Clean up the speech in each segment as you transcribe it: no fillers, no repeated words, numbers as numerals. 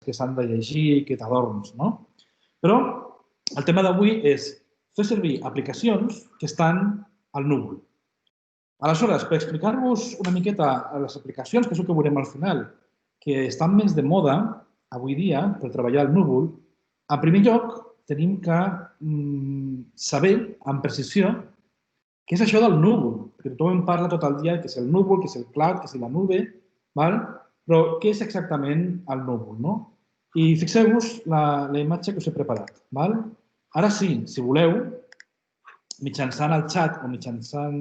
que s'han de llegir, que t'adorms, no? Però el tema d'avui és fer servir aplicacions que estan al núvol. Aleshores, per explicar-vos una miqueta les aplicacions, que és el que veurem al final, que estan més de moda avui dia per treballar al núvol, en primer lloc tenim que saber amb precisió què és això del núvol, perquè tothom en parla tot el dia, que és el núvol, que és el cloud, que és la nube, però què és exactament el núvol, no? I fixeu-vos la imatge que us he preparat. Ara sí, si voleu, mitjançant el xat o mitjançant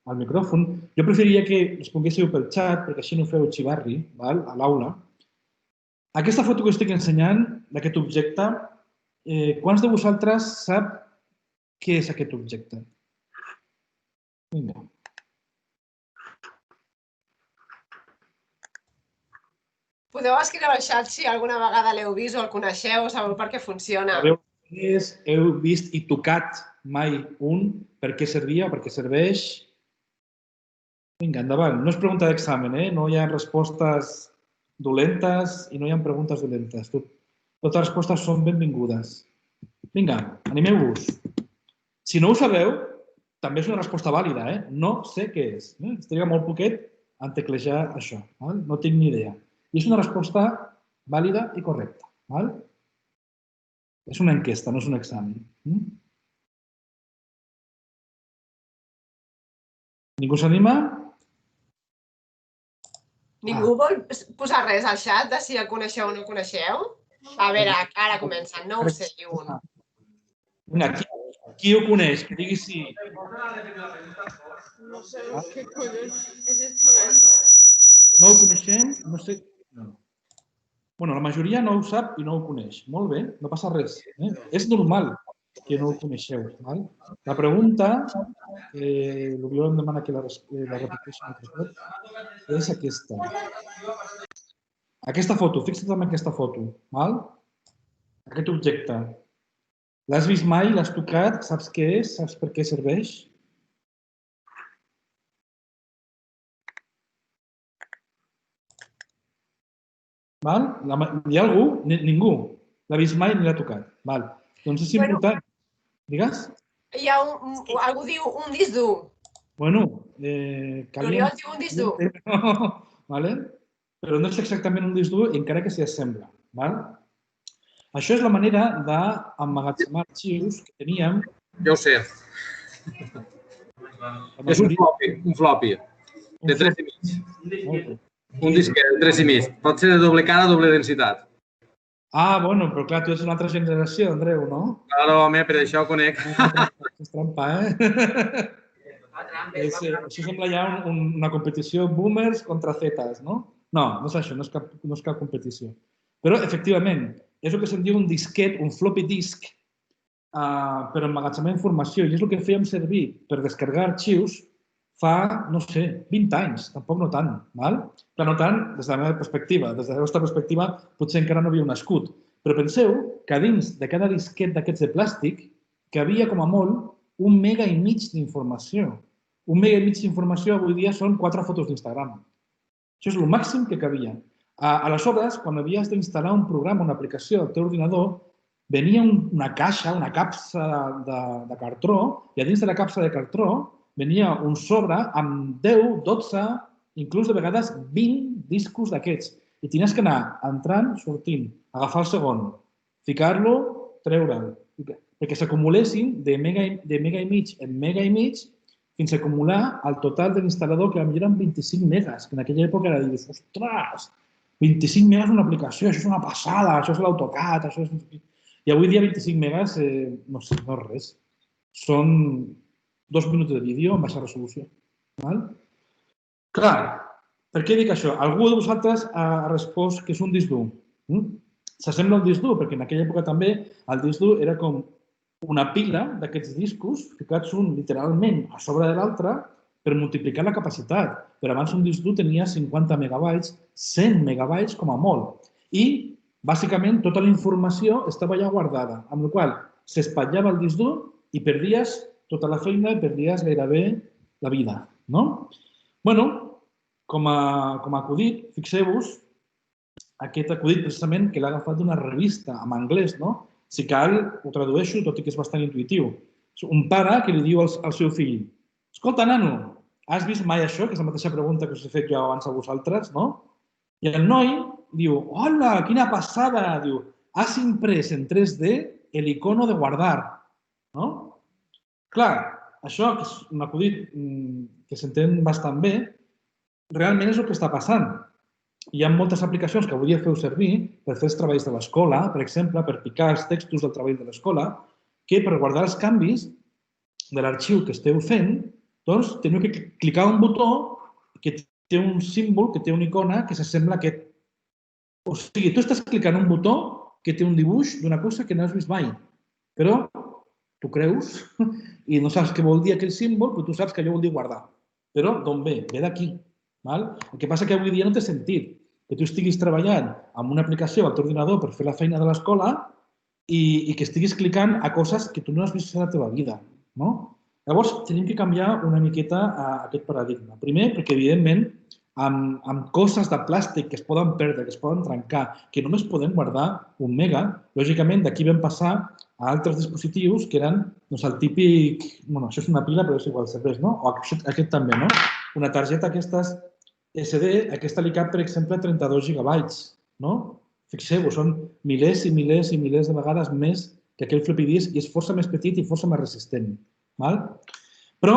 el micròfon, jo preferiria que responguéssiu pel xat, perquè així no feu xivarri a l'aula. Aquesta foto que us estic ensenyant, d'aquest objecte, quants de vosaltres sap què és aquest objecte? Vinga. Podeu escriure al xat si alguna vegada l'heu vist o el coneixeu o sabeu per què funciona. Heu vist i tocat mai un? Per què servia o per què serveix? Vinga, endavant. No és pregunta d'examen, no hi ha respostes dolentes i no hi ha preguntes dolentes. Totes les respostes són benvingudes. Vinga, animeu-vos. Si no ho sabeu, també és una resposta vàlida, No sé què és. Es triga molt poquet en teclejar això. No tinc ni idea. I és una resposta vàlida i correcta. És una enquesta, no és un examen. Ningú s'anima? Ningú vol posar res al xat de si el coneixeu o no el coneixeu? A veure, ara comencen. No ho sé, diu un. Vinga, qui ho coneix? Que digui sí. No sé què collons és esto. No ho coneixem? No sé. Bueno, la majoria no ho sap i no ho coneix. Molt bé, no passa res. És normal que no ho coneixeu. La pregunta, l'Oriol em demana que la repeteixi, és aquesta. Aquesta foto, fixa't en aquesta foto. Aquest objecte. L'has vist mai? L'has tocat? Saps què és? Saps per què serveix? Hi ha algú? Ningú. L'ha vist mai ni l'ha tocat. Doncs és important. Digues? Algú diu un disc dur. Bueno, L'Oriol diu un disc dur. Però no és exactament un disc dur, encara que s'hi assembla. Això és la manera d'emmagatzemar arxius que teníem. Ja ho sé. És un floppy, de 3,5. Un disquet de 3,5. Pot ser de doble cara, doble densitat. Bueno, però clar, tu ets una altra generació, Andreu, no? Claro, home, per això ho conec. És trampa, Això sembla ja una competició boomers contra zetas, no? No, no és això, no és cap competició. Però, efectivament, és el que se'n diu un disquet, un floppy disk, per emmagatzemar informació. I és el que fèiem servir per descarregar arxius fa, no sé, 20 anys, tampoc no tant. Clar, no tant des de la meva perspectiva. Des de la vostra perspectiva potser encara no havíeu nascut. Però penseu que dins de cada disquet d'aquests de plàstic que havia com a molt 1,5 mega d'informació. 1,5 mega d'informació avui dia són 4 fotos d'Instagram. Això és el màxim que cabia. Aleshores, quan havies d'instal·lar un programa, una aplicació al teu ordinador, venia una caixa, una capsa de cartró, i a dins de la capsa de cartró venia un sobre amb 10, 12, inclús de vegades 20 discos d'aquests. I tenies que anar entrant, sortint, agafar el segon, ficar-lo, treure'l, perquè s'acumulessin de mega i mig en mega i mig fins a acumular el total de l'instal·lador, que potser eren 25 megas, que en aquella època era dir, ostres, 25 megas una aplicació, això és una passada, això és l'AutoCAD, això és... I avui dia 25 megas, no sé, no és res. Són 2 minuts de vídeo amb baixa resolució. Clar, per què dic això? Algú de vosaltres ha respost que és un disc dur. S'assembla a un disc dur, perquè en aquella època també el disc dur era com una pila d'aquests discos ficats un literalment a sobre de l'altre per multiplicar la capacitat. Però abans un disc dur tenia 50 megabytes, 100 megabytes com a molt. I, bàsicament, tota la informació estava ja guardada, amb la qual cosa s'espatllava el disc dur i perdies tota la feina i perdies gairebé la vida, no? Bueno, com a acudit, fixeu-vos aquest acudit precisament que l'ha agafat d'una revista en anglès, no? Si cal, ho tradueixo, tot i que és bastant intuïtiu. Un pare que li diu al seu fill: escolta, nano, has vist mai això? Que és la mateixa pregunta que us he fet jo abans a vosaltres, no? I el noi diu: hola, quina passada! Diu: has imprès en 3D el icono de guardar, no? Clar, això, que és un acudit que s'entén bastant bé, realment és el que està passant. Hi ha moltes aplicacions que avui dia feu servir per fer els treballs de l'escola, per exemple, per picar els textos del treball de l'escola, que per guardar els canvis de l'arxiu que esteu fent, doncs teniu que clicar un botó que té un símbol, que té una icona que s'assembla a aquest. O sigui, tu estàs clicant un botó que té un dibuix d'una cosa que no has vist mai, però tu creus i no saps què vol dir aquell símbol, però tu saps que allò vol dir guardar. Però d'on ve? Ve d'aquí. El que passa que avui dia no té sentit que tu estiguis treballant amb una aplicació al teu ordinador per fer la feina de l'escola i que estiguis clicant a coses que tu no has vist a la teva vida. Llavors, tenim que canviar una miqueta aquest paradigma. Primer, perquè, evidentment, amb coses de plàstic que es poden perdre, que es poden trencar, que només podem guardar 1 mega, lògicament, d'aquí vam passar a altres dispositius que eren el típic... Bueno, això és una pila, però és igual, serveix, no? O aquest també, no? Una targeta aquestes SD, aquesta li cap, per exemple, 32 gigabytes, no? Fixeu-vos, són milers i milers i milers de vegades més que aquell floppy disk i és força més petit i força més resistent. Però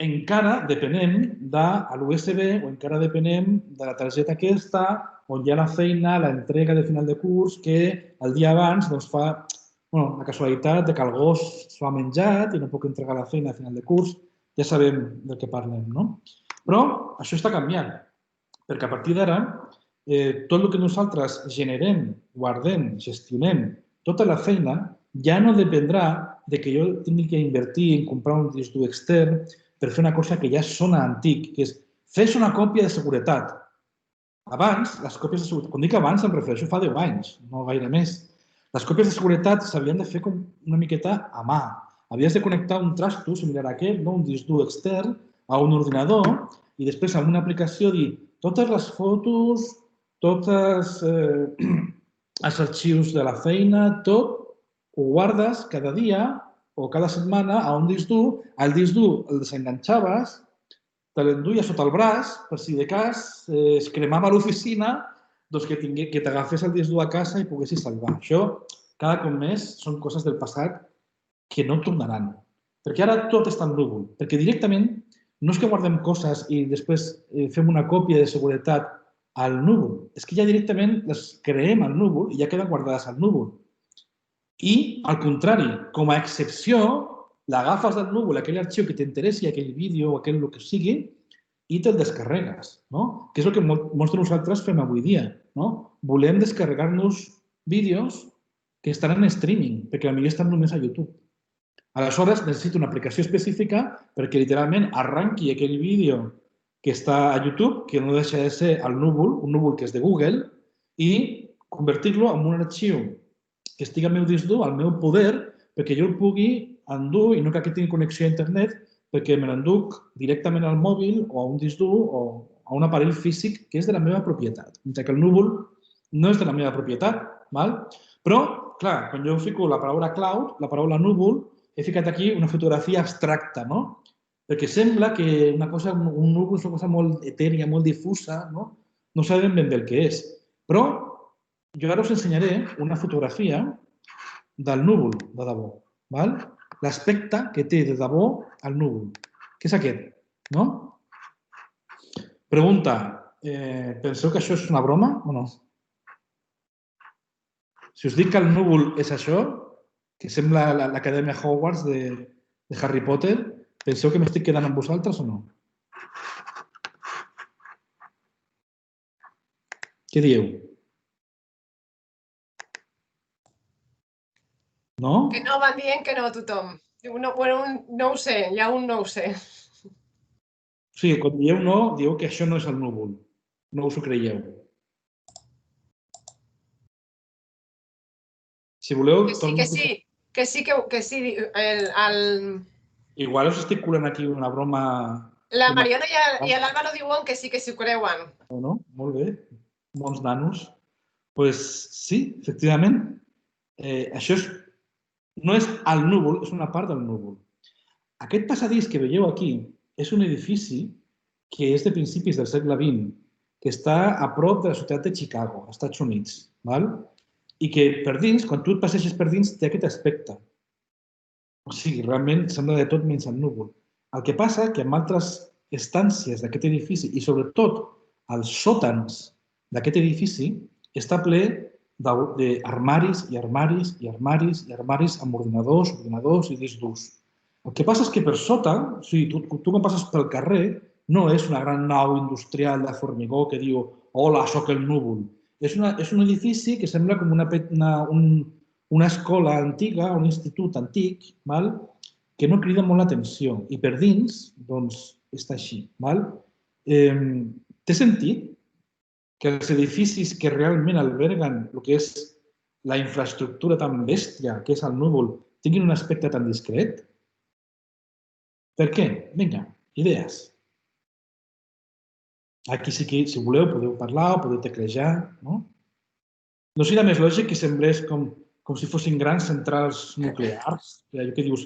encara depenem de l'USB o encara depenem de la targeta aquesta on hi ha la feina, l'entrega de final de curs, que el dia abans fa la casualitat que el gos s'ho ha menjat i no puc entregar la feina a final de curs. Ja sabem del que parlem, no? Però això està canviant, perquè a partir d'ara tot el que nosaltres generem, guardem, gestionem, tota la feina ja no dependrà de que jo tingui que invertir en comprar un disc dur extern per fer una cosa que ja sona antic, que és fer-se una còpia de seguretat. Abans, les còpies de seguretat, quan dic abans em refereixo fa 10 anys, no gaire més. Les còpies de seguretat s'havien de fer una miqueta a mà. Havies de connectar un trasto similar a aquest, un disc dur extern, a un ordinador i després amb una aplicació dir totes les fotos, tots els arxius de la feina, tot ho guardes cada dia o cada setmana a un disc dur. El disc dur el desenganxaves, te l'enduies sota el braç per si de cas es cremava a l'oficina, doncs que t'agafés el disc dur a casa i poguessis salvar. Això, cada cop més, són coses del passat que no tornaran. Perquè ara tot està en núvol. Perquè directament no és que guardem coses i després fem una còpia de seguretat al núvol. És que ja directament les creem al núvol i ja queden guardades al núvol. I, al contrari, com a excepció, l'agafes del núvol, aquell arxiu que t'interessi, aquell vídeo o aquell que sigui, i te'l descarregues, que és el que molts de nosaltres fem avui dia. Volem descarregar-nos vídeos que estan en streaming, perquè potser estan només a YouTube. Aleshores, necessito una aplicació específica perquè literalment arranqui aquell vídeo que està a YouTube, que no deixa de ser el núvol, un núvol que és de Google, i convertir-lo en un arxiu que estigui al meu disc dur, al meu poder, perquè jo el pugui endur i no que tingui connexió a internet, perquè me l'enduc directament al mòbil o a un disc dur o a un aparell físic que és de la meva propietat. Mentre que el núvol no és de la meva propietat. Però, clar, quan jo fico la paraula cloud, la paraula núvol, he ficat aquí una fotografia abstracta, perquè sembla que un núvol és una cosa molt etèria, molt difusa, no sabem ben bé el que és. Però jo ara us ensenyaré una fotografia del núvol, de debò. L'aspecte que té de debò el núvol, que és aquest. Pregunta, penseu que això és una broma o no? Si us dic que el núvol és això, que sembla l'Acadèmia Hogwarts de Harry Potter, penseu que m'estic quedant amb vosaltres o no? Què dieu? No? Que no, van dient que no tothom. No ho sé, hi ha un no ho sé. O sigui, quan dieu no, dieu que això no és el núvol. No us ho creieu. Si voleu... Que sí. Igual us estic curant aquí una broma... La Mariona i l'Àlvaro diuen que sí ho creuen. No? Molt bé. Bons nanos. Doncs sí, efectivament. Això no és el núvol, és una part del núvol. Aquest passadís que veieu aquí és un edifici que és de principis del segle XX, que està a prop de la ciutat de Chicago, als Estats Units, i que per dins, quan tu et passeges per dins, té aquest aspecte. O sigui, realment sembla de tot menys el núvol. El que passa que en altres estàncies d'aquest edifici, i sobretot als sòtans d'aquest edifici, està ple d'armaris i armaris i armaris i armaris amb ordinadors i discs durs. El que passa és que per sota, o sigui, tu quan passes pel carrer, no és una gran nau industrial de formigó que diu «Hola, sóc el núvol». És un edifici que sembla com una escola antiga, un institut antic, que no crida molt l'atenció. I per dins, doncs, està així. Té sentit que els edificis que realment alberguen el que és la infraestructura tan bèstia que és el núvol tinguin un aspecte tan discret? Per què? Vinga, idees. Aquí sí que, si voleu, podeu parlar o podeu teclejar. No serà més lògic que semblés com si fossin grans centrals nuclears? Allò que dius,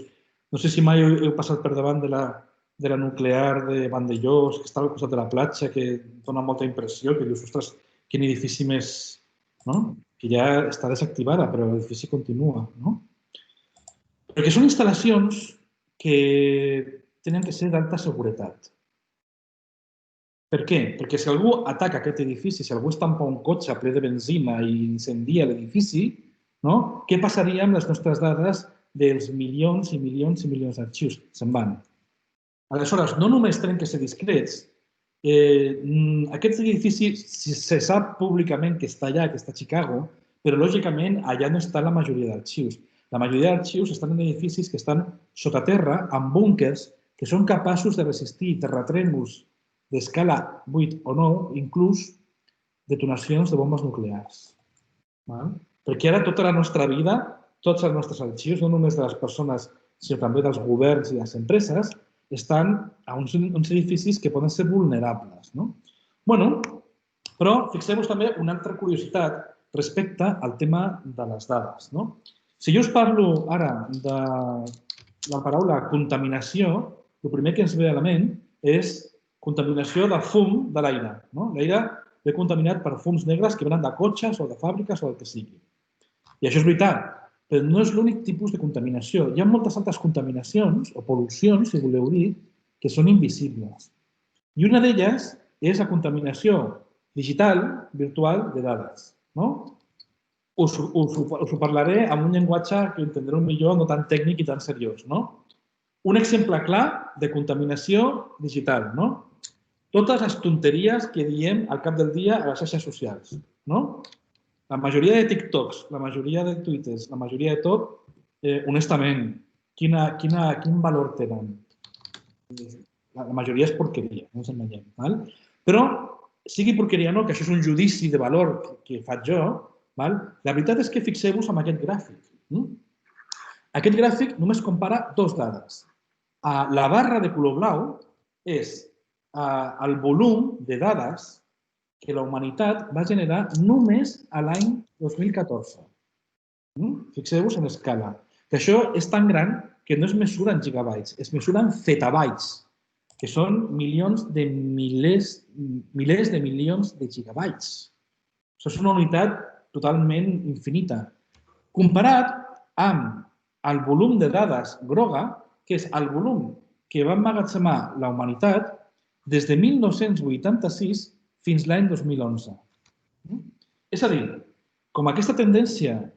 no sé si mai heu passat per davant de la nuclear de Vandellós, que està al costat de la platja, que dona molta impressió, que dius, ostres, quin edifici més... que ja està desactivada, però l'edifici continua. Perquè són instal·lacions que tenen que ser d'alta seguretat. Per què? Perquè si algú ataca aquest edifici, si algú estampa un cotxe ple de benzina i incendia l'edifici, què passaria amb les nostres dades dels milions i milions i milions d'arxius? Se'n van. Aleshores, no només tenen que ser discrets, aquest edifici se sap públicament que està allà, que està a Chicago, però lògicament allà no està la majoria d'arxius. La majoria d'arxius estan en edificis que estan sota terra, en búnquers, que són capaços de resistir terratrèmols d'escala 8 o 9, inclús detonacions de bombes nuclears. Perquè ara tota la nostra vida, tots els nostres arxius, no només de les persones, sinó també dels governs i les empreses, estan a uns edificis que poden ser vulnerables. Però fixeu-vos també una altra curiositat respecte al tema de les dades. Si jo us parlo ara de la paraula contaminació, el primer que ens ve a la ment és contaminació de fum de l'aire. L'aire ve contaminat per fums negres que venen de cotxes o de fàbriques o del que sigui. I això és veritat, però no és l'únic tipus de contaminació. Hi ha moltes altres contaminacions, o pol·lucions, si voleu dir, que són invisibles. I una d'elles és la contaminació digital, virtual, de dades. Us ho parlaré amb un llenguatge que entendreu millor, no tan tècnic i tan seriós. Un exemple clar de contaminació digital. Totes les tonteries que diem al cap del dia a les xarxes socials. La majoria de TikToks, la majoria de Twitters, la majoria de tot, honestament, quin valor tenen? La majoria és porqueria, no ens enganyem. Però, sigui porqueria o no, que això és un judici de valor que faig jo, la veritat és que fixeu-vos en aquest gràfic. Aquest gràfic només compara dues dades. La barra de color blau és el volum de dades que la humanitat va generar només a l'any 2014. Fixeu-vos en l'escala. Que això és tan gran que no es mesura en gigabytes, es mesura en zettabytes, que són milers de milions de gigabytes. Això és una unitat totalment infinita. Comparat amb el volum de dades groga, que és el volum que va emmagatzemar la humanitat des de 1986 fins l'any 2011. És a dir, com aquesta tendència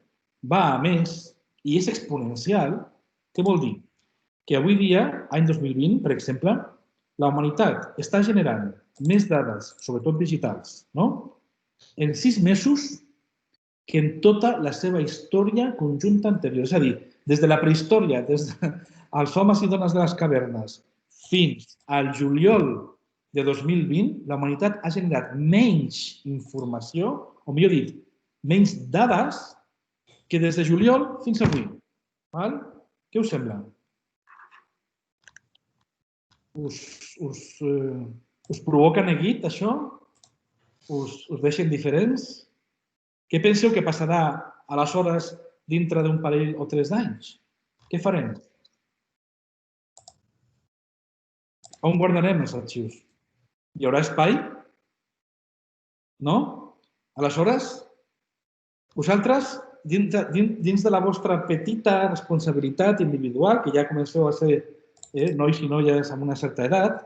va a més i és exponencial, què vol dir? Que avui dia, any 2020, per exemple, la humanitat està generant més dades, sobretot digitals, en 6 mesos que en tota la seva història conjunta anterior. És a dir, des de la prehistòria, des dels homes i dones de les cavernes, fins al juliol de 2020, la humanitat ha generat menys informació, o millor dit, menys dades que des de juliol fins avui. Què us sembla? Us provoca neguit, això? Us deixa indiferents? Què penseu que passarà aleshores dintre d'un parell o 3 d'anys? Què farem? On guardarem els arxius? Hi haurà espai? No? Aleshores, vosaltres, dins de la vostra petita responsabilitat individual, que ja comenceu a ser nois i noies amb una certa edat,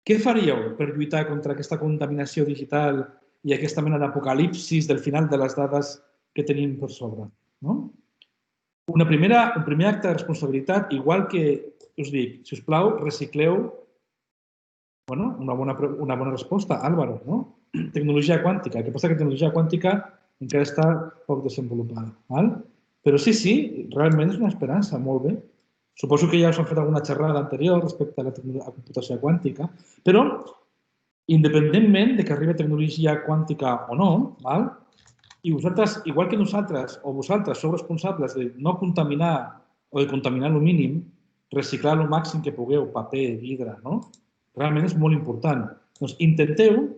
què faríeu per lluitar contra aquesta contaminació digital i aquesta mena d'apocalipsis del final de les dades que tenim per sobre? Un primer acte de responsabilitat, igual que us dic, si us plau, recicleu, una bona resposta, Álvaro, tecnologia quàntica. El que passa que la tecnologia quàntica encara està poc desenvolupada. Però sí, realment és una esperança, molt bé. Suposo que ja us han fet alguna xerrada anterior respecte a la computació quàntica, però independentment de que arribi tecnologia quàntica o no, i vosaltres, igual que nosaltres o vosaltres sou responsables de no contaminar o de contaminar el mínim, reciclar el màxim que pugueu, paper, vidre, realment és molt important. Doncs intenteu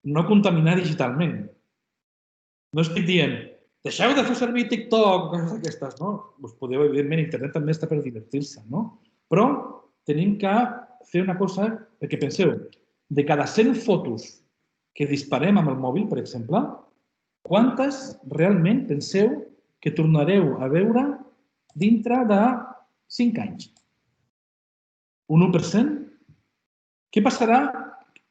no contaminar digitalment. No estic dient, deixeu de fer servir TikTok o coses d'aquestes, no? Us podeu, evidentment, internet també està per divertir-se, no? Però tenim que fer una cosa, perquè penseu, de cada 100 fotos que disparem amb el mòbil, per exemple, quantes realment penseu que tornareu a veure dintre de 5 anys? Un 1%? Què passarà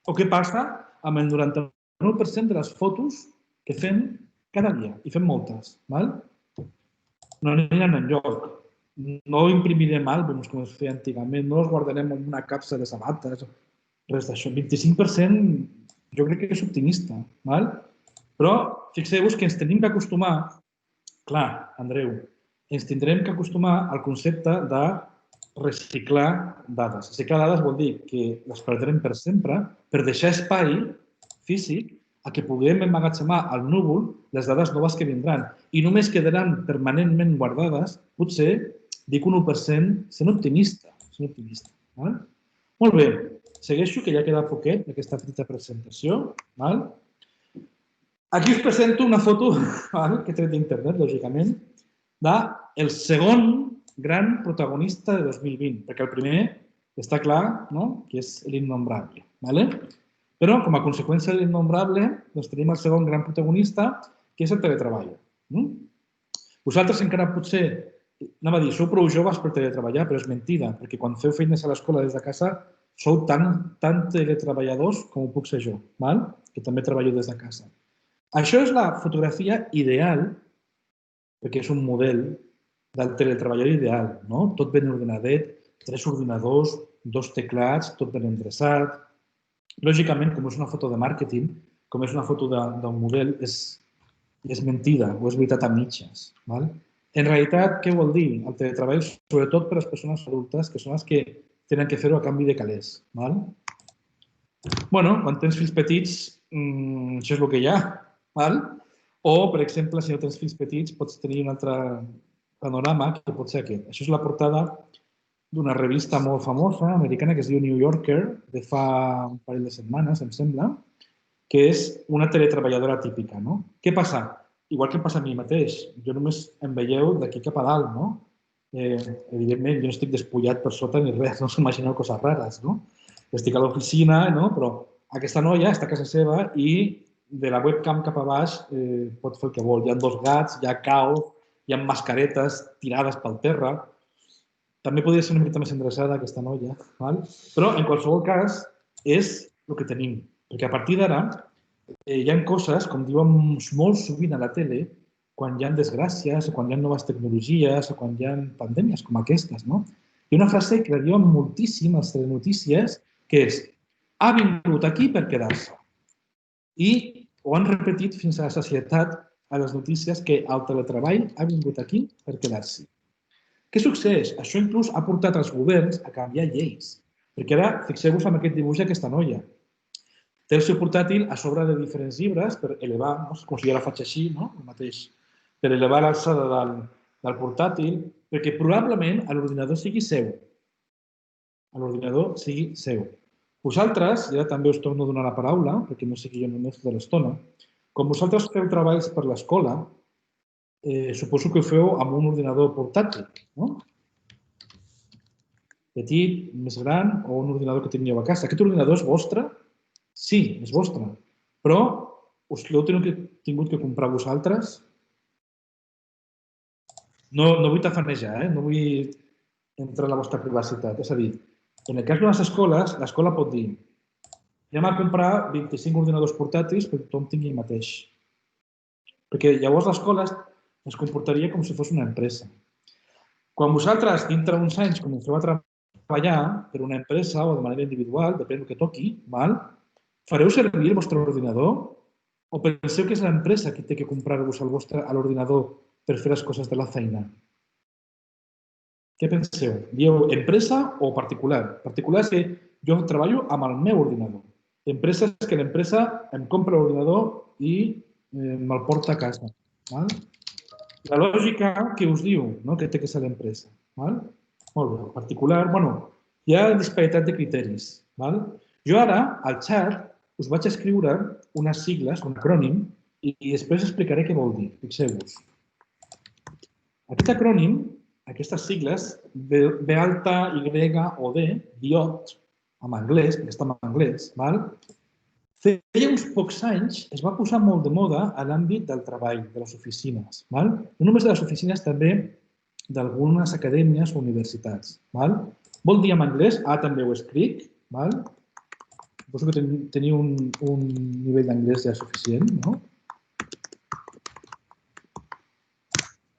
o què passa amb el 99% de les fotos que fem cada dia? I fem moltes. No aniran enlloc. No imprimirem àlbums com es feia antigament, no els guardarem en una capsa de sabates, res d'això. 25% jo crec que és optimista. Però fixeu-vos que ens tenim que acostumar, clar, Andreu, ens tindrem que acostumar al concepte de reciclar dades. Reciclar dades vol dir que les perdrem per sempre per deixar espai físic a que puguem emmagatzemar al núvol les dades noves que vindran i només quedaran permanentment guardades, potser, dic un 1%, sent optimista. Molt bé, segueixo, que ja queda poquet d'aquesta petita presentació. Aquí us presento una foto que he tret d'internet, lògicament, del segon gran protagonista de 2020, perquè el primer està clar que és l'Innombrable. Però, com a conseqüència de l'Innombrable, tenim el segon gran protagonista, que és el teletreball. Vosaltres encara potser, anava a dir, sou prou joves per teletreballar, però és mentida, perquè quan feu feines a l'escola des de casa sou tan teletreballadors com ho puc ser jo, que també treballo des de casa. Això és la fotografia ideal, perquè és un model del teletreballador ideal, tot ben ordenadet, 3 ordinadors, 2 teclats, tot ben endreçat. Lògicament, com és una foto de màrqueting, com és una foto d'un model, és mentida o és veritat a mitges. En realitat, què vol dir el teletreball? Sobretot per a les persones adultes, que són les que tenen que fer-ho a canvi de calés. Quan tens fills petits, això és el que hi ha. O, per exemple, si no tens fills petits, pots tenir un altre panorama que pot ser aquest. Això és la portada d'una revista molt famosa, americana, que es diu New Yorker, de fa un parell de setmanes, em sembla, que és una teletreballadora típica. Què passa? Igual que em passa a mi mateix. Jo només em veieu d'aquí cap a dalt. Evidentment, jo no estic despullat per sota ni res, no us imagineu coses rares. Estic a l'oficina, però aquesta noia està a casa seva i de la webcam cap a baix pot fer el que vol. Hi ha 2 gats, hi ha caos, hi ha mascaretes tirades pel terra. També podria ser una mica més endreçada aquesta noia, però en qualsevol cas és el que tenim. Perquè a partir d'ara hi ha coses, com diuen molt sovint a la tele, quan hi ha desgràcies, quan hi ha noves tecnologies, o quan hi ha pandèmies com aquestes. Hi ha una frase que la diuen moltíssim als telenotícies, que és «ha vingut aquí per quedar-se». I ho han repetit fins a la sacietat a les notícies que el teletreball ha vingut aquí per quedar-s'hi. Què succeeix? Això inclús ha portat els governs a canviar lleis. Perquè ara, fixeu-vos en aquest dibuix d'aquesta noia. Té el seu portàtil a sobre de diferents llibres per elevar, com si jo la faig així, el mateix, per elevar l'alçada del portàtil, perquè probablement l'ordinador sigui seu. L'ordinador sigui seu. Vosaltres, i ara també us torno a donar la paraula, perquè no sigui jo només tota l'estona, Quan vosaltres feu treballs per l'escola, suposo que ho feu amb un ordinador portàtil, no? Petit, més gran, o un ordinador que tingueu a casa. Aquest ordinador és vostre? Sí, és vostre. Però us l'heu tingut que comprar vosaltres? No vull tafanejar, no vull entrar en la vostra privacitat. És a dir, en el cas de les escoles, l'escola pot dir anem a comprar 25 ordinadors portàtils perquè tothom tingui el mateix. Perquè llavors l'escola es comportaria com si fos una empresa. Quan vosaltres, dintre d'uns anys, comenceu a treballar per una empresa o de manera individual, depèn del que toqui, fareu servir el vostre ordinador o penseu que és l'empresa qui té que comprar-vos l'ordinador per fer les coses de la feina? Què penseu? Dieu empresa o particular? Particular és que jo treballo amb el meu ordinador. Empresa és que l'empresa em compra l'ordinador i me'l porta a casa. La lògica que us diu que té que ser l'empresa. Molt bé, particular. Hi ha disparitat de criteris. Jo ara, al xat, us vaig escriure unes sigles, un acrònim, i després explicaré què vol dir. Fixeu-vos. Aquest acrònim, aquestes sigles, B alta, Y o D, DIOT, en anglès, perquè està en anglès, feia uns pocs anys es va posar molt de moda a l'àmbit del treball, de les oficines. No només de les oficines, també d'algunes acadèmies o universitats. Vol dir en anglès, també ho escric, suposo que teniu un nivell d'anglès ja suficient, no?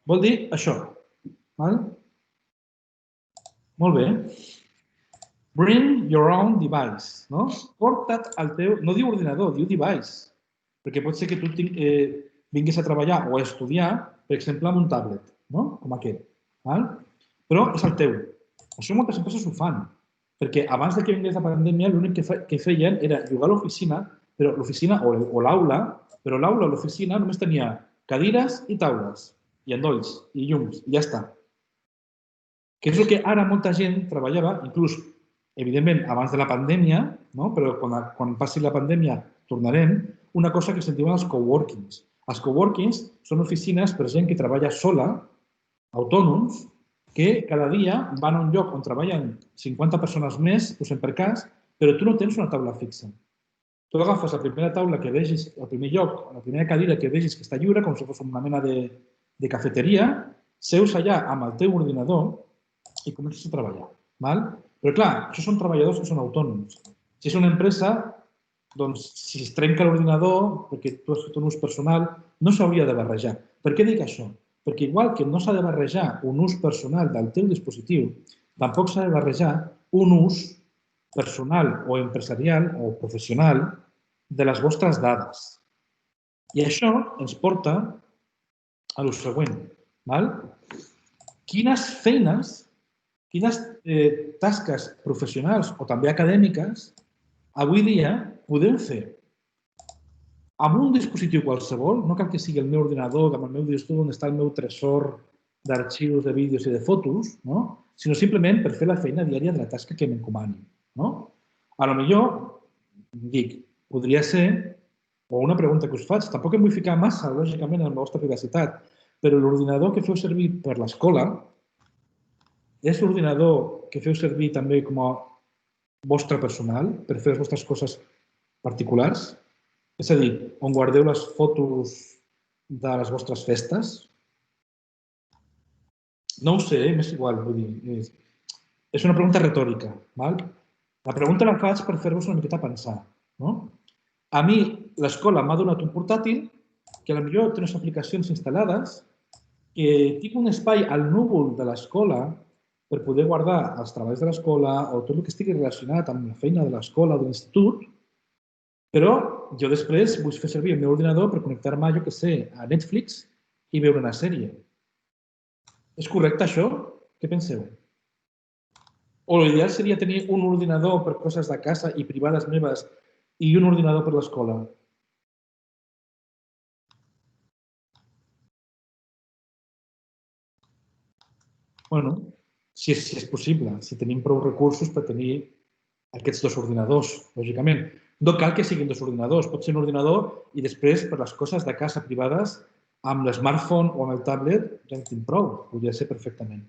Vol dir això. Molt bé. Bring your own device. Porta't el teu... No diu ordinador, diu device. Perquè pot ser que tu vinguis a treballar o a estudiar, per exemple, amb un tablet, com aquest. Però és el teu. Això moltes empreses ho fan. Perquè abans que vingués la pandèmia, l'únic que feien era jugar a l'oficina, però l'oficina o l'aula, però l'aula o l'oficina només tenia cadires i taules, i endolls, i llums, i ja està. Que és el que ara molta gent treballava, inclús, evidentment, abans de la pandèmia, però quan passi la pandèmia tornarem, una cosa que se'n diuen els coworkings. Els coworkings són oficines per gent que treballa sola, autònoms, que cada dia van a un lloc on treballen 50 persones més, posem per cas, però tu no tens una taula fixa. Tu agafes la primera taula que vegis, el primer lloc, la primera cadira que vegis que està lliure, com si fos una mena de cafeteria, seus allà amb el teu ordinador i comences a treballar. Però clar, això són treballadors que són autònoms. Si és una empresa, doncs si es trenca l'ordinador, perquè tu has fet un ús personal, no s'hauria de barrejar. Per què dic això? Perquè igual que no s'ha de barrejar un ús personal del teu dispositiu, tampoc s'ha de barrejar un ús personal o empresarial o professional de les vostres dades. I això ens porta a lo següent. Quines feines, quines tasques professionals o també acadèmiques avui dia podem fer amb un dispositiu qualsevol, no cal que sigui el meu ordinador, amb el meu disc on està el meu tresor d'arxius, de vídeos i de fotos, sinó simplement per fer la feina diària de la tasca que m'encomani. A lo millor, dic, podria ser, o una pregunta que us faig, tampoc em vull ficar massa, lògicament, en la vostra privacitat, però l'ordinador que feu servir per l'escola és l'ordinador que feu servir també com a vostre personal, per fer les vostres coses particulars? És a dir, on guardeu les fotos de les vostres festes? No ho sé, m'és igual, vull dir, és una pregunta retòrica. La pregunta la faig per fer-vos una miqueta pensar. A mi, l'escola m'ha donat un portàtil que potser té unes aplicacions instal·lades, que tinc un espai al núvol de l'escola per poder guardar els treballs de l'escola o tot el que estigui relacionat amb la feina de l'escola o de l'institut, però jo després vull fer servir el meu ordinador per connectar-me, jo què sé, a Netflix i veure una sèrie. És correcte això? Què penseu? O l'ideal seria tenir un ordinador per coses de casa i privades meves i un ordinador per l'escola? Bueno, si és possible, si tenim prou recursos per tenir aquests dos ordinadors, lògicament. No cal que siguin dos ordinadors. Pot ser un ordinador i després, per les coses de casa privades, amb l'smartphone o amb el tablet, ja en tinc prou. Podria ser perfectament.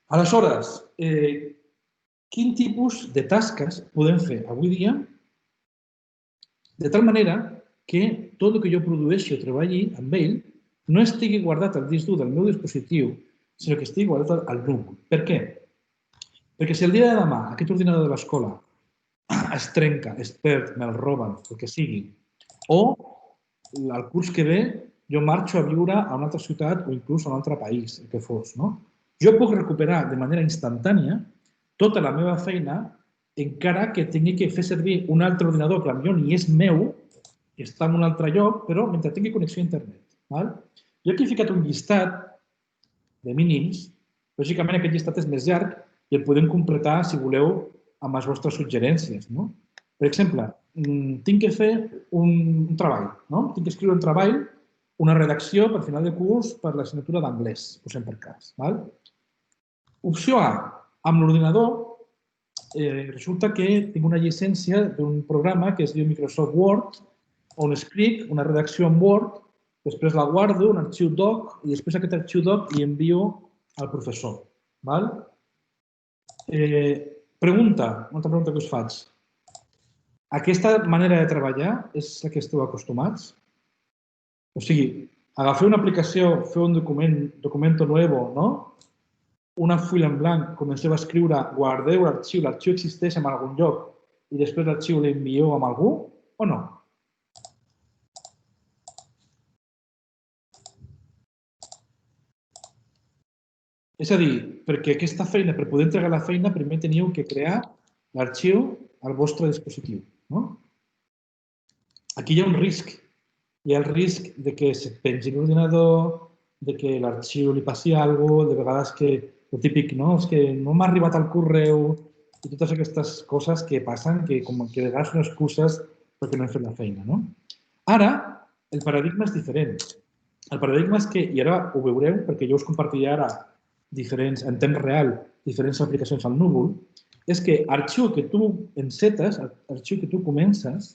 Aleshores, quin tipus de tasques podem fer avui dia de tal manera que tot el que jo produeixi o treballi amb ell no estigui guardat al disc dur del meu dispositiu, sinó que estigui guardat al núvol. Per què? Perquè si el dia de demà aquest ordinador de l'escola es trenca, es perd, me'l roben, el que sigui, o el curs que ve jo marxo a viure a una altra ciutat o inclús a un altre país, el que fos, jo puc recuperar de manera instantània tota la meva feina encara que tingui que fer servir un altre ordinador que potser ni és meu, que està en un altre lloc, però mentre tingui connexió a internet. Jo aquí he ficat un llistat de mínims. Lògicament, aquest llistat és més llarg i el podem completar, si voleu, amb les vostres suggerències. Per exemple, tinc que fer un treball. Tinc que escriure un treball, una redacció per final de curs per l'assignatura d'anglès, posem per cas. Opció A. Amb l'ordinador resulta que tinc una llicència d'un programa que es diu Microsoft Word, on escric una redacció en Word, després la guardo, un arxiu doc, i després aquest arxiu doc li envio al professor. Pregunta, una altra pregunta que us faig. Aquesta manera de treballar és la que esteu acostumats? O sigui, agafeu una aplicació, feu un documento nuevo, una fulla en blanc, comenceu a escriure, guardeu l'arxiu, l'arxiu existeix en algun lloc i després l'arxiu l'envieu a algú o no? És a dir, perquè aquesta feina, per poder entregar la feina, primer teníeu que crear l'arxiu al vostre dispositiu. Aquí hi ha un risc. Hi ha el risc de que se't pengi l'ordinador, de que l'arxiu li passi alguna cosa, de vegades que el típic, és que no m'ha arribat al correu i totes aquestes coses que passen, que com que de vegades són excuses perquè no hem fet la feina. Ara, el paradigma és diferent. El paradigma és que, i ara ho veureu, perquè jo us compartiré ara en temps real diferents aplicacions al núvol, és que l'arxiu que tu encetes, l'arxiu que tu comences,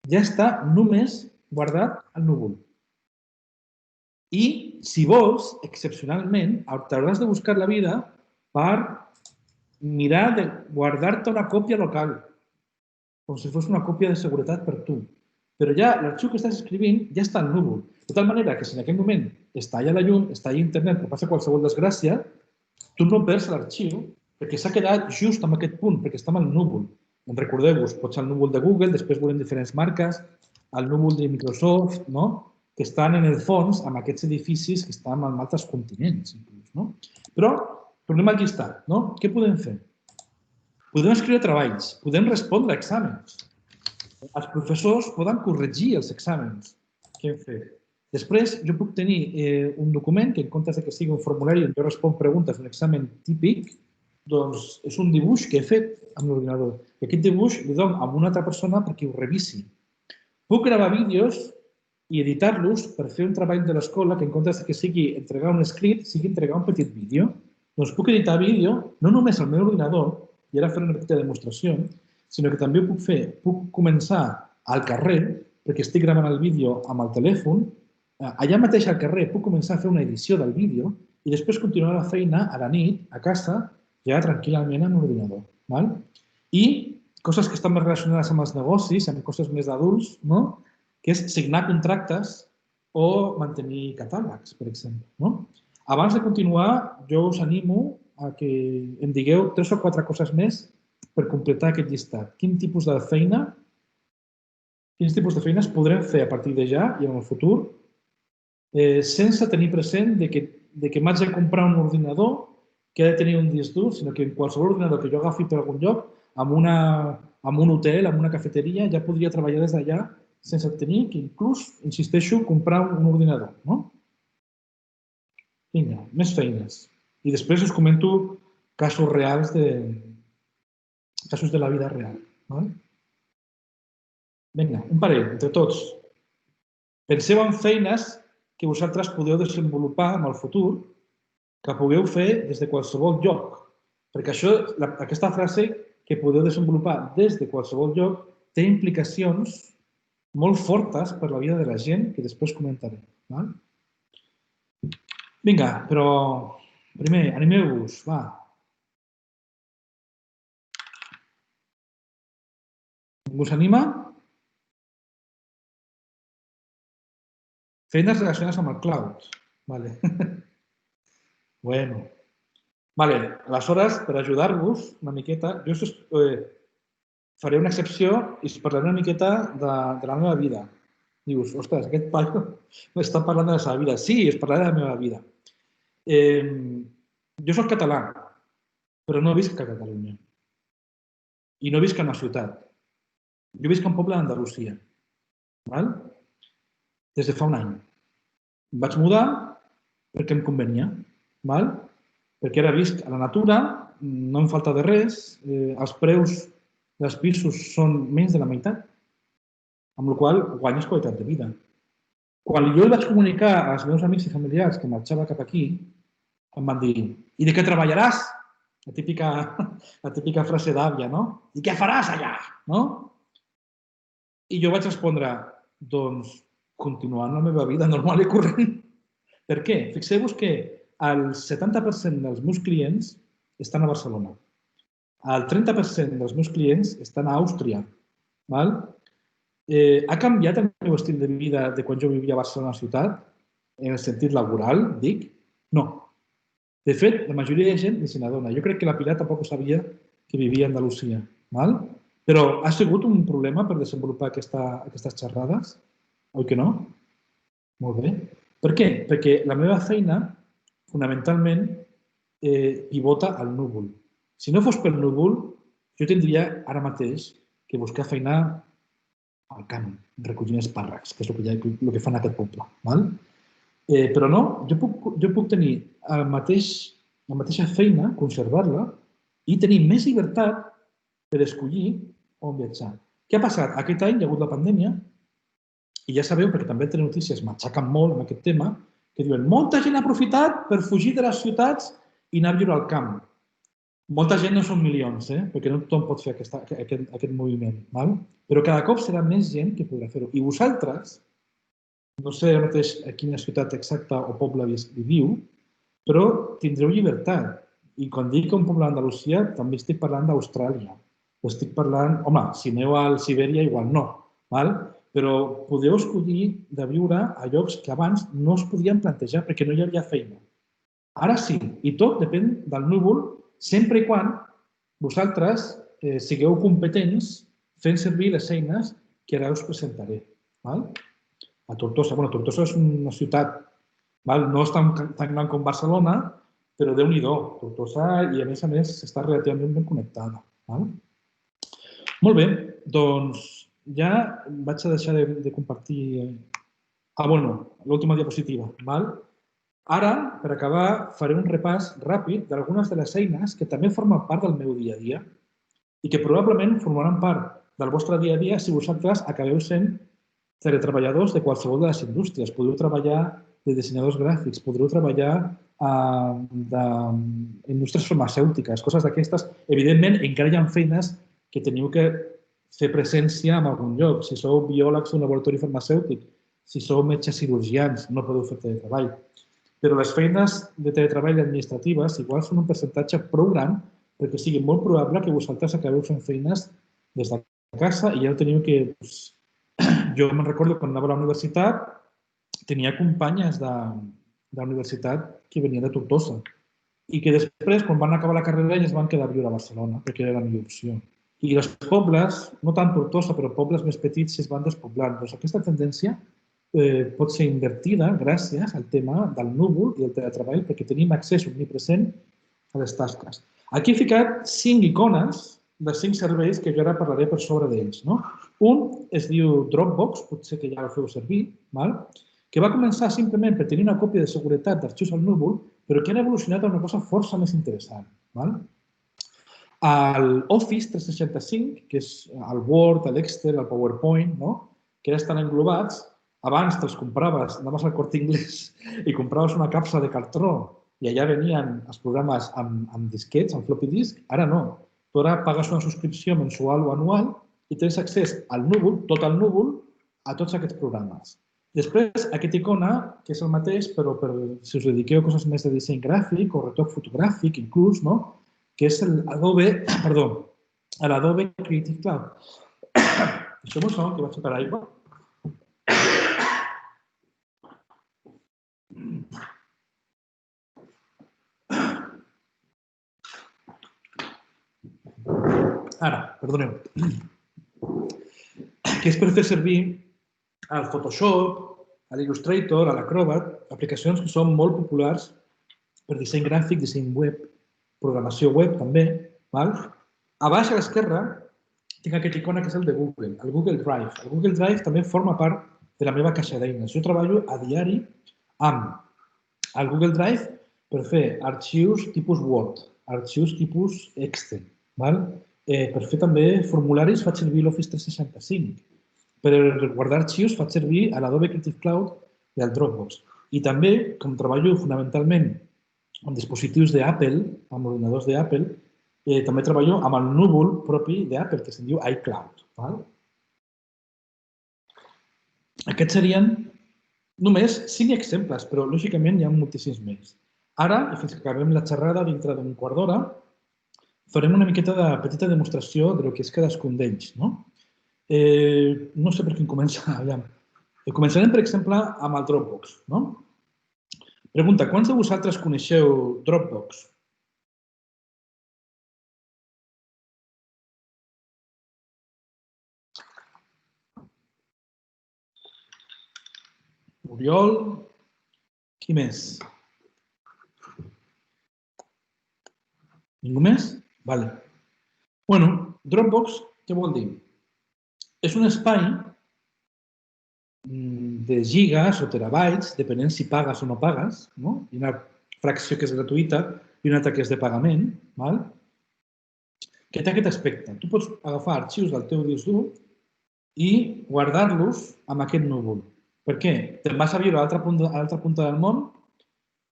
ja està només guardat al núvol. I, si vols, excepcionalment, t'hauràs de buscar la vida per mirar de guardar-te una còpia local, com si fos una còpia de seguretat per tu. Però ja l'arxiu que estàs escrivint ja està al núvol. De tal manera que si en aquell moment està allà a la llum, està allà a internet, o passa qualsevol desgràcia, tu no perds l'arxiu perquè s'ha quedat just en aquest punt, perquè està al núvol. Recordeu-vos, pot ser el núvol de Google, després veurem diferents marques, el núvol de Microsoft, que estan en el fons amb aquests edificis que estan en altres continents. Però tornem al llistat. Què podem fer? Podem escriure treballs, podem respondre a exàmens. Els professors poden corregir els exàmens que hem fet. Després, jo puc tenir un document que, en comptes que sigui un formulari on jo responc preguntes d'un examen típic, doncs és un dibuix que he fet amb l'ordinador. I aquest dibuix li dono a una altra persona perquè ho revisi. Puc gravar vídeos i editar-los per fer un treball de l'escola que, en comptes que sigui entregar un script, sigui entregar un petit vídeo. Doncs puc editar vídeo no només al meu ordinador, i ara faré una petita demostració, sinó que també ho puc fer. Puc començar al carrer, perquè estic gravant el vídeo amb el telèfon. Allà mateix al carrer puc començar a fer una edició del vídeo i després continuar la feina a la nit, a casa, ja tranquil·lament amb l'ordinador. I coses que estan més relacionades amb els negocis, amb coses més d'adults, que és signar contractes o mantenir catàlegs, per exemple. Abans de continuar, jo us animo a que em digueu 3 o 4 coses més per completar aquest llistat. Quins tipus de feines podrem fer a partir de ja i en el futur sense tenir present que m'haig de comprar un ordinador que ha de tenir un disc dur, sinó que en qualsevol ordinador que jo agafi per algun lloc, en un hotel, en una cafeteria, ja podria treballar des d'allà sense tenir que inclús, insisteixo, comprar un ordinador. Vinga, més feines. I després us comento casos reals casos de la vida real. Vinga, un parell, entre tots. Penseu en feines que vosaltres podeu desenvolupar en el futur que pugueu fer des de qualsevol lloc. Perquè aquesta frase que podeu desenvolupar des de qualsevol lloc té implicacions molt fortes per la vida de la gent que després comentaré. Vinga, però primer, animeu-vos, va. Ningú s'anima? Feines relacionades amb el cloud. Vale. Bueno. Vale, aleshores, per ajudar-vos una miqueta, jo faré una excepció i us parlaré una miqueta de la meva vida. Dius, ostres, aquest paio m'està parlant de la seva vida. Sí, us parlaré de la meva vida. Jo soc català, però no visc a Catalunya. I no visc a una ciutat. Jo visc a un poble d'Andalusia. Des de fa un any. Em vaig mudar perquè em convenia. Perquè ara visc a la natura, no em falta de res, els preus dels pisos són menys de la meitat, amb la qual cosa guanyes qualitat de vida. Quan jo vaig comunicar als meus amics i familiars que marxava cap aquí, em van dir, i de què treballaràs? La típica frase d'àvia, no? I què faràs allà? I jo vaig respondre, doncs, continuant la meva vida normal i corrent. Per què? Fixeu-vos que el 70% dels meus clients estan a Barcelona. El 30% dels meus clients estan a Àustria. Ha canviat el meu estil de vida de quan jo vivia a Barcelona ciutat? En el sentit laboral, dic? No. De fet, la majoria de gent ni se n'adona. Jo crec que la Pilar tampoc sabia que vivia a Andalusia. Però ha sigut un problema per desenvolupar aquestes xerrades? Oi que no? Molt bé. Per què? Perquè la meva feina, fonamentalment, pivota al núvol. Si no fos pel núvol, jo tindria ara mateix que buscar feina al camp, recollint espàrrecs, que és el que fan aquest poble. Però no, jo puc tenir la mateixa feina, conservar-la, i tenir més llibertat per escollir on viatjar. Què ha passat? Aquest any hi ha hagut la pandèmia i ja sabeu, perquè també les notícies m'aixaquen molt amb aquest tema, que diuen molta gent ha aprofitat per fugir de les ciutats i anar a viure al camp. Molta gent no són milions, perquè no tothom pot fer aquest moviment. Però cada cop serà més gent que podrà fer-ho. I vosaltres, no sé ara mateix a quina ciutat exacta o poble viviu, però tindreu llibertat. I quan dic un poble d'Andalusia, també estic parlant d'Austràlia. O estic parlant... Home, si aneu a Sibèria, igual no. Però podeu escollir de viure a llocs que abans no es podien plantejar perquè no hi havia feina. Ara sí, i tot depèn del núvol, sempre i quan vosaltres sigueu competents fent servir les eines que ara us presentaré. A Tortosa. Tortosa és una ciutat, no és tan gran com Barcelona, però Déu-n'hi-do, Tortosa, i a més està relativament ben connectada. Molt bé, doncs ja vaig a deixar de compartir... l'última diapositiva. Ara, per acabar, faré un repàs ràpid d'algunes de les eines que també formen part del meu dia a dia i que probablement formaran part del vostre dia a dia si vosaltres acabeu sent teletreballadors de qualsevol de les indústries. Podeu treballar de dissenyadors gràfics, podreu treballar d'indústries farmacèutiques, coses d'aquestes. Evidentment, encara hi ha feines que teniu que fer presència en algun lloc. Si sou biòlegs d'un laboratori farmacèutic, si sou metges cirurgians, no podeu fer teletreball. Però les feines de teletreball administratives igual són un percentatge prou gran perquè sigui molt probable que vosaltres acabeu fent feines des de casa i ja no teniu que... Jo me'n recordo quan anava a la universitat, tenia companyes de la universitat que venien de Tortosa i que després, quan van acabar la carrera, ja es van quedar a viure a Barcelona perquè era la millor opció. I els pobles, no tant Tortosa, però pobles més petits es van despoblant. Doncs aquesta tendència pot ser invertida gràcies al tema del núvol i del teletreball perquè tenim accés omnipresent a les tasques. Aquí he ficat 5 icones de 5 serveis que jo ara parlaré per sobre d'ells. Un es diu Dropbox, potser que ja el feu servir, que va començar simplement per tenir una còpia de seguretat d'arxius al núvol, però que han evolucionat a una cosa força més interessant. L'Office 365, que és el Word, l'Excel, el PowerPoint, que ara estan englobats, abans te'ls compraves, anaves al Corte Inglés i compraves una capsa de cartró i allà venien els programes amb disquets, amb floppy disk, ara no. tu ara pagues una subscripció mensual o anual i tens accés al núvol, tot el núvol, a tots aquests programes. Després, aquesta icona, que és el mateix, però si us dediqueu a coses més de disseny gràfic o retoc fotogràfic, inclús, que és l'Adobe Creative Cloud. Això m'ho sona, que vaig ficar aigua. Ara, perdoneu. Que és per fer servir al Photoshop, a l'Illustrator, a l'Acrobat, aplicacions que són molt populars per disseny gràfic, disseny web, programació web també. A baix a l'esquerra tinc aquesta icona que és el de Google, el Google Drive. El Google Drive també forma part de la meva caixa d'eines. Jo treballo a diari amb el Google Drive per fer arxius tipus Word, arxius tipus Excel. Per fer també formularis faig servir l'Office 365. Per guardar arxius faig servir l'Adobe Creative Cloud i el Dropbox. I també, com treballo fonamentalment amb dispositius d'Apple, amb ordinadors d'Apple, també treballo amb el núvol propi d'Apple, que se'n diu iCloud. Aquests serien només 5 exemples, però lògicament hi ha moltíssims més. Ara, i fins que acabem la xerrada dintre d'un quart d'hora, farem una miqueta de petita demostració del que és cadascun d'ells. No sé per quin començar. Començarem, per exemple, amb el Dropbox. Pregunta, quants de vosaltres coneixeu Dropbox? Oriol? Qui més? Ningú més? Vale. Bueno, Dropbox, què vol dir? És un espai de gigas o terabytes, depenent si pagues o no pagues. Hi ha una fracció que és gratuïta i una altra que és de pagament, que té aquest aspecte. Tu pots agafar arxius del teu disc dur i guardar-los amb aquest núvol. Per què? Te'n vas a viure a l'altra punta del món,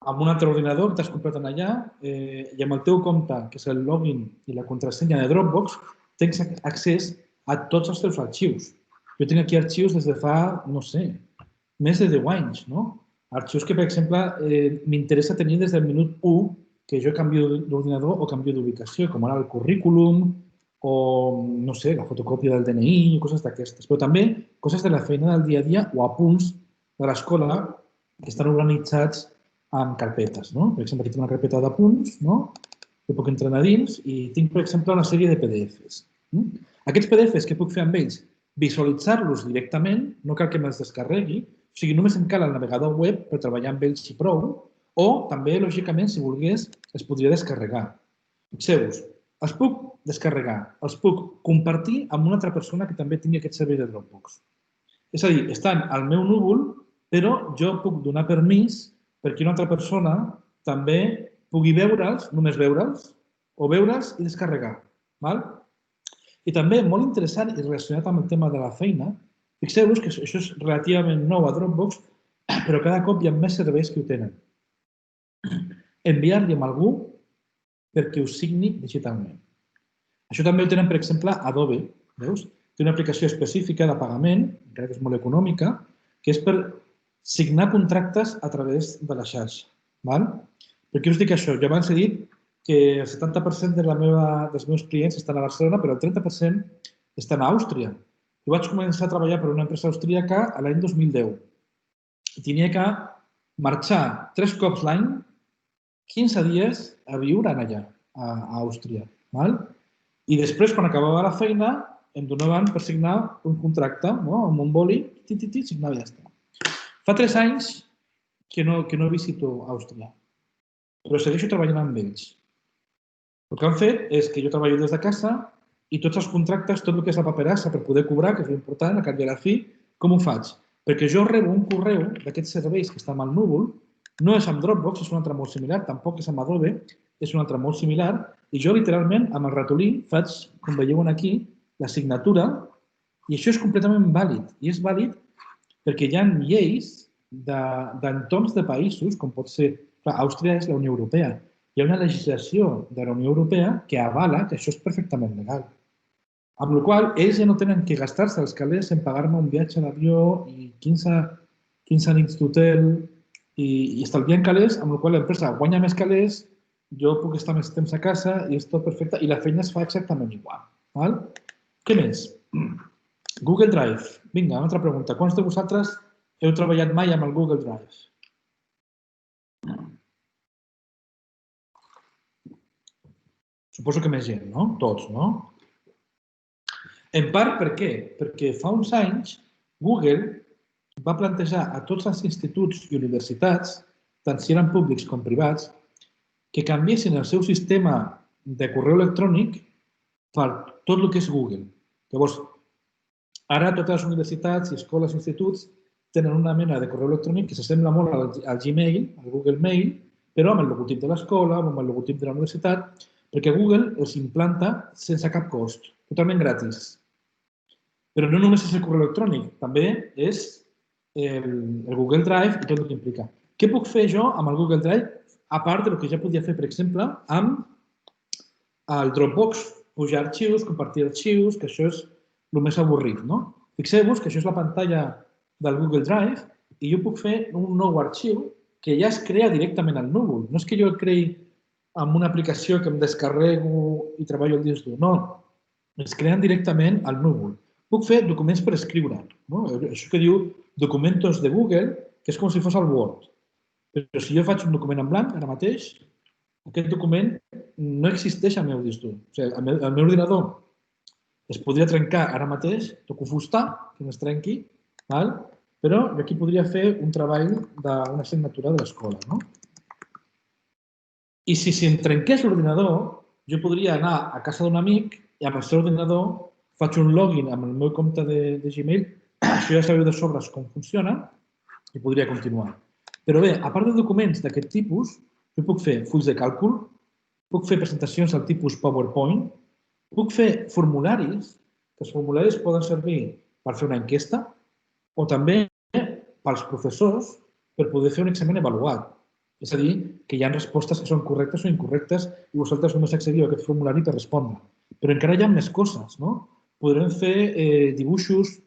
amb un altre ordinador que t'has comprat allà i amb el teu compte, que és el login i la contrasenya de Dropbox, tens accés a tots els teus arxius. Jo tinc aquí arxius des de fa, no sé, més de 10 anys. Arxius que, per exemple, m'interessa tenir des del minut 1 que jo canvio d'ordinador o canvio d'ubicació, com ara el currículum o, no sé, la fotocòpia del DNI o coses d'aquestes. Però també coses de la feina del dia a dia o apunts de l'escola que estan organitzats amb carpetes. Per exemple, aquí tinc una carpeta d'apunts que puc entrar a dins i tinc, per exemple, una sèrie de PDFs. Aquests PDFs, què puc fer amb ells? Visualitzar-los directament, no cal que me'ls descarregui, o sigui, només em cal el navegador web per treballar amb ells i prou, o també, lògicament, si volgués, els podria descarregar. Fixeu-vos, els puc descarregar, els puc compartir amb una altra persona que també tingui aquest servei de Dropbox. És a dir, estan al meu núvol, però jo puc donar permís perquè una altra persona també pugui veure'ls, només veure'ls, o veure'ls i descarregar. I també, molt interessant i relacionat amb el tema de la feina, fixeu-vos que això és relativament nou a Dropbox, però cada cop hi ha més serveis que ho tenen. Enviar-li a algú perquè ho signi digitalment. Això també ho tenen, per exemple, Adobe. Veus? Té una aplicació específica de pagament, encara que és molt econòmica, que és per signar contractes a través de la xarxa. Per què us dic això? Jo abans he dit que el 70% dels meus clients estan a Barcelona, però el 30% estan a Àustria. Jo vaig començar a treballar per una empresa austríaca l'any 2010. I tenia que marxar 3 cops l'any, 15 dies, a viure allà, a Àustria. I després, quan acabava la feina, em donaven per signar un contracte amb un boli, signava i ja està. Fa 3 anys que no visito Àustria, però segueixo treballant amb ells. El que han fet és que jo treballo des de casa i tots els contractes, tot el que és la paperassa per poder cobrar, que és important, a cap i a la fi, com ho faig? Perquè jo rebo un correu d'aquests serveis que està amb el núvol, no és amb Dropbox, és un altre molt similar, tampoc és amb Adobe, és un altre molt similar, i jo literalment amb el ratolí faig, com veieu aquí, la signatura, i això és completament vàlid. I és vàlid perquè hi ha lleis d'entorns de països, com pot ser, clar, Àustria és la Unió Europea, hi ha una legislació de la Unió Europea que avala que això és perfectament legal. Amb la qual cosa, ells ja no tenen que gastar-se els calés en pagar-me un viatge d'avió i 15 nits d'hotel i estalviant calés, amb la qual cosa l'empresa guanya més calés, jo puc estar més temps a casa i és tot perfecte i la feina es fa exactament igual. Val? Què més? Google Drive. Vinga, una altra pregunta. Quants de vosaltres heu treballat mai amb el Google Drive? Suposo que més gent, no? Tots, no? En part, per què? Perquè fa uns anys Google va plantejar a tots els instituts i universitats, tant si eren públics com privats, que canviessin el seu sistema de correu electrònic per tot el que és Google. Llavors, ara totes les universitats, escoles i instituts tenen una mena de correu electrònic que s'assembla molt al Gmail, al Google Mail, però amb el logotip de l'escola, amb el logotip de la universitat, perquè Google els implanta sense cap cost, totalment gratis. Però no només és el correu electrònic, també és el Google Drive i tot el que implica. Què puc fer jo amb el Google Drive, a part del que ja podia fer, per exemple, amb el Dropbox, pujar arxius, compartir arxius, que això és el més avorrit, no? Fixeu-vos que això és la pantalla del Google Drive i jo puc fer un nou arxiu que ja es crea directament al núvol. No és que jo el creï amb una aplicació que em descarrego i treballo el disc dur. No, es creen directament al núvol. Puc fer documents per escriure. No? Això que diu documentos de Google, que és com si fos el Word. Però si jo faig un document en blanc, ara mateix, aquest document no existeix al meu disc dur. O sigui, el meu ordinador es podria trencar ara mateix, toco fusta, que no es trenqui, val? Però jo aquí podria fer un treball d'una assignatura de l'escola. No? I si em trenqués l'ordinador, jo podria anar a casa d'un amic i amb el seu ordinador faig un login amb el meu compte de Gmail, això ja sabeu de sobres com funciona i podria continuar. Però bé, a part de documents d'aquest tipus, jo puc fer fulls de càlcul, puc fer presentacions del tipus PowerPoint, puc fer formularis, que els formularis poden servir per fer una enquesta o també pels professors per poder fer un examen avaluat. És a dir, que hi ha respostes que són correctes o incorrectes i vosaltres només accediu a aquest formulari per respondre. Però encara hi ha més coses, no? Podrem fer dibuixos,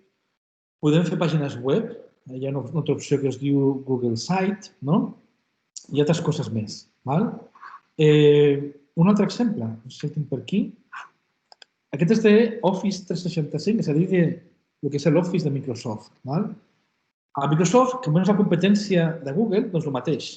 podem fer pàgines web, hi ha una altra opció que es diu Google Site, no? I altres coses més. Val? Un altre exemple, no sé si el tinc per aquí. Aquest és d'Office 365, és a dir, el que és l'Office de Microsoft. Val? A Microsoft, com és la competència de Google, doncs el mateix.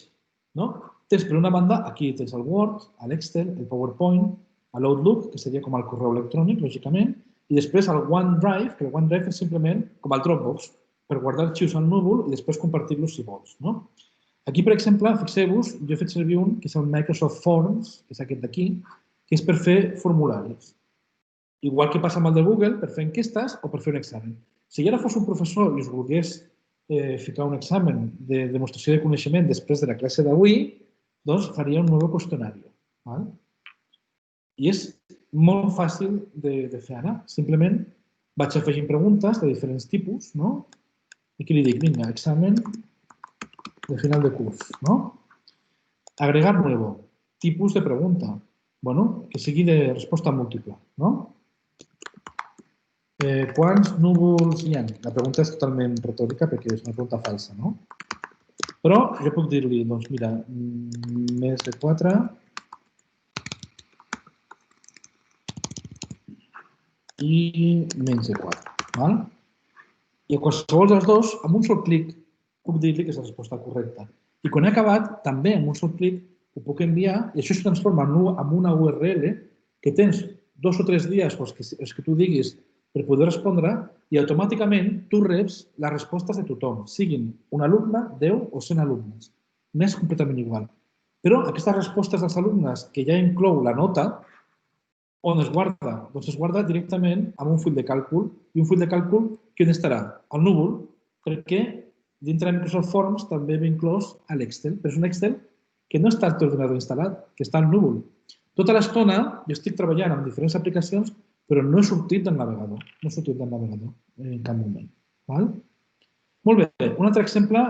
No? Tens, per una banda, aquí tens el Word, l'Excel, el PowerPoint, l'Outlook, que seria com el correu electrònic, lògicament, i després el OneDrive, que el OneDrive és simplement com el Dropbox, per guardar arxius al núvol i després compartir-los si vols. No? Aquí, per exemple, fixeu-vos, jo he fet servir un que és el Microsoft Forms, que és aquest d'aquí, que és per fer formularis. Igual que passa amb el de Google, per fer enquestes o per fer un examen. Si jo ara fos un professor i us volgués ficar un examen de demostració de coneixement després de la classe d'avui, doncs faria un nou qüestionari. I és molt fàcil de fer ara. Simplement vaig afegint preguntes de diferents tipus, no? I aquí li dic, vinga, examen de final de curs, no? Agregar nuevo, tipus de pregunta, bueno, que sigui de resposta múltiple, no? Quants núvols hi ha? La pregunta és totalment retòrica perquè és una pregunta falsa, no? Però jo puc dir-li, doncs mira, més de 4 i menys de 4. I a qualsevol dels dos, amb un sol clic, puc dir-li que és la resposta correcta. I quan he acabat, també amb un sol clic, ho puc enviar i això es transforma en una URL que tens 2 o 3 dies, els que tu diguis, per poder respondre i automàticament tu reps les respostes de tothom, siguin un alumne, 10 o 100 alumnes. M'és completament igual. Però aquestes respostes dels alumnes que ja inclou la nota, on es guarda? Doncs es guarda directament amb un full de càlcul i un full de càlcul que on estarà? Al núvol, perquè dintre de Microsoft Forms també ve inclòs l'Excel, però és un Excel que no està al teu ordinador instal·lat, que està al núvol. Tota l'estona jo estic treballant amb diferents aplicacions però no he sortit del navegador. No he sortit del navegador en cap moment. Molt bé. Un altre exemple,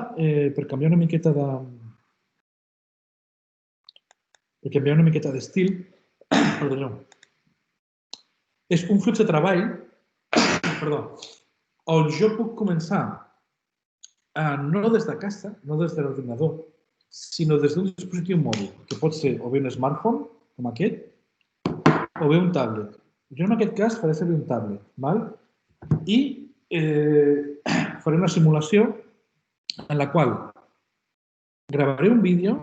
per canviar una miqueta per canviar una miqueta d'estil, perdoneu, és un flux de treball, on jo puc començar no des de casa, no des de l'ordinador, sinó des d'un dispositiu mòbil, que pot ser o bé un smartphone, com aquest, o bé un tablet. Jo en aquest cas faré servir un tablet, i faré una simulació en la qual gravaré un vídeo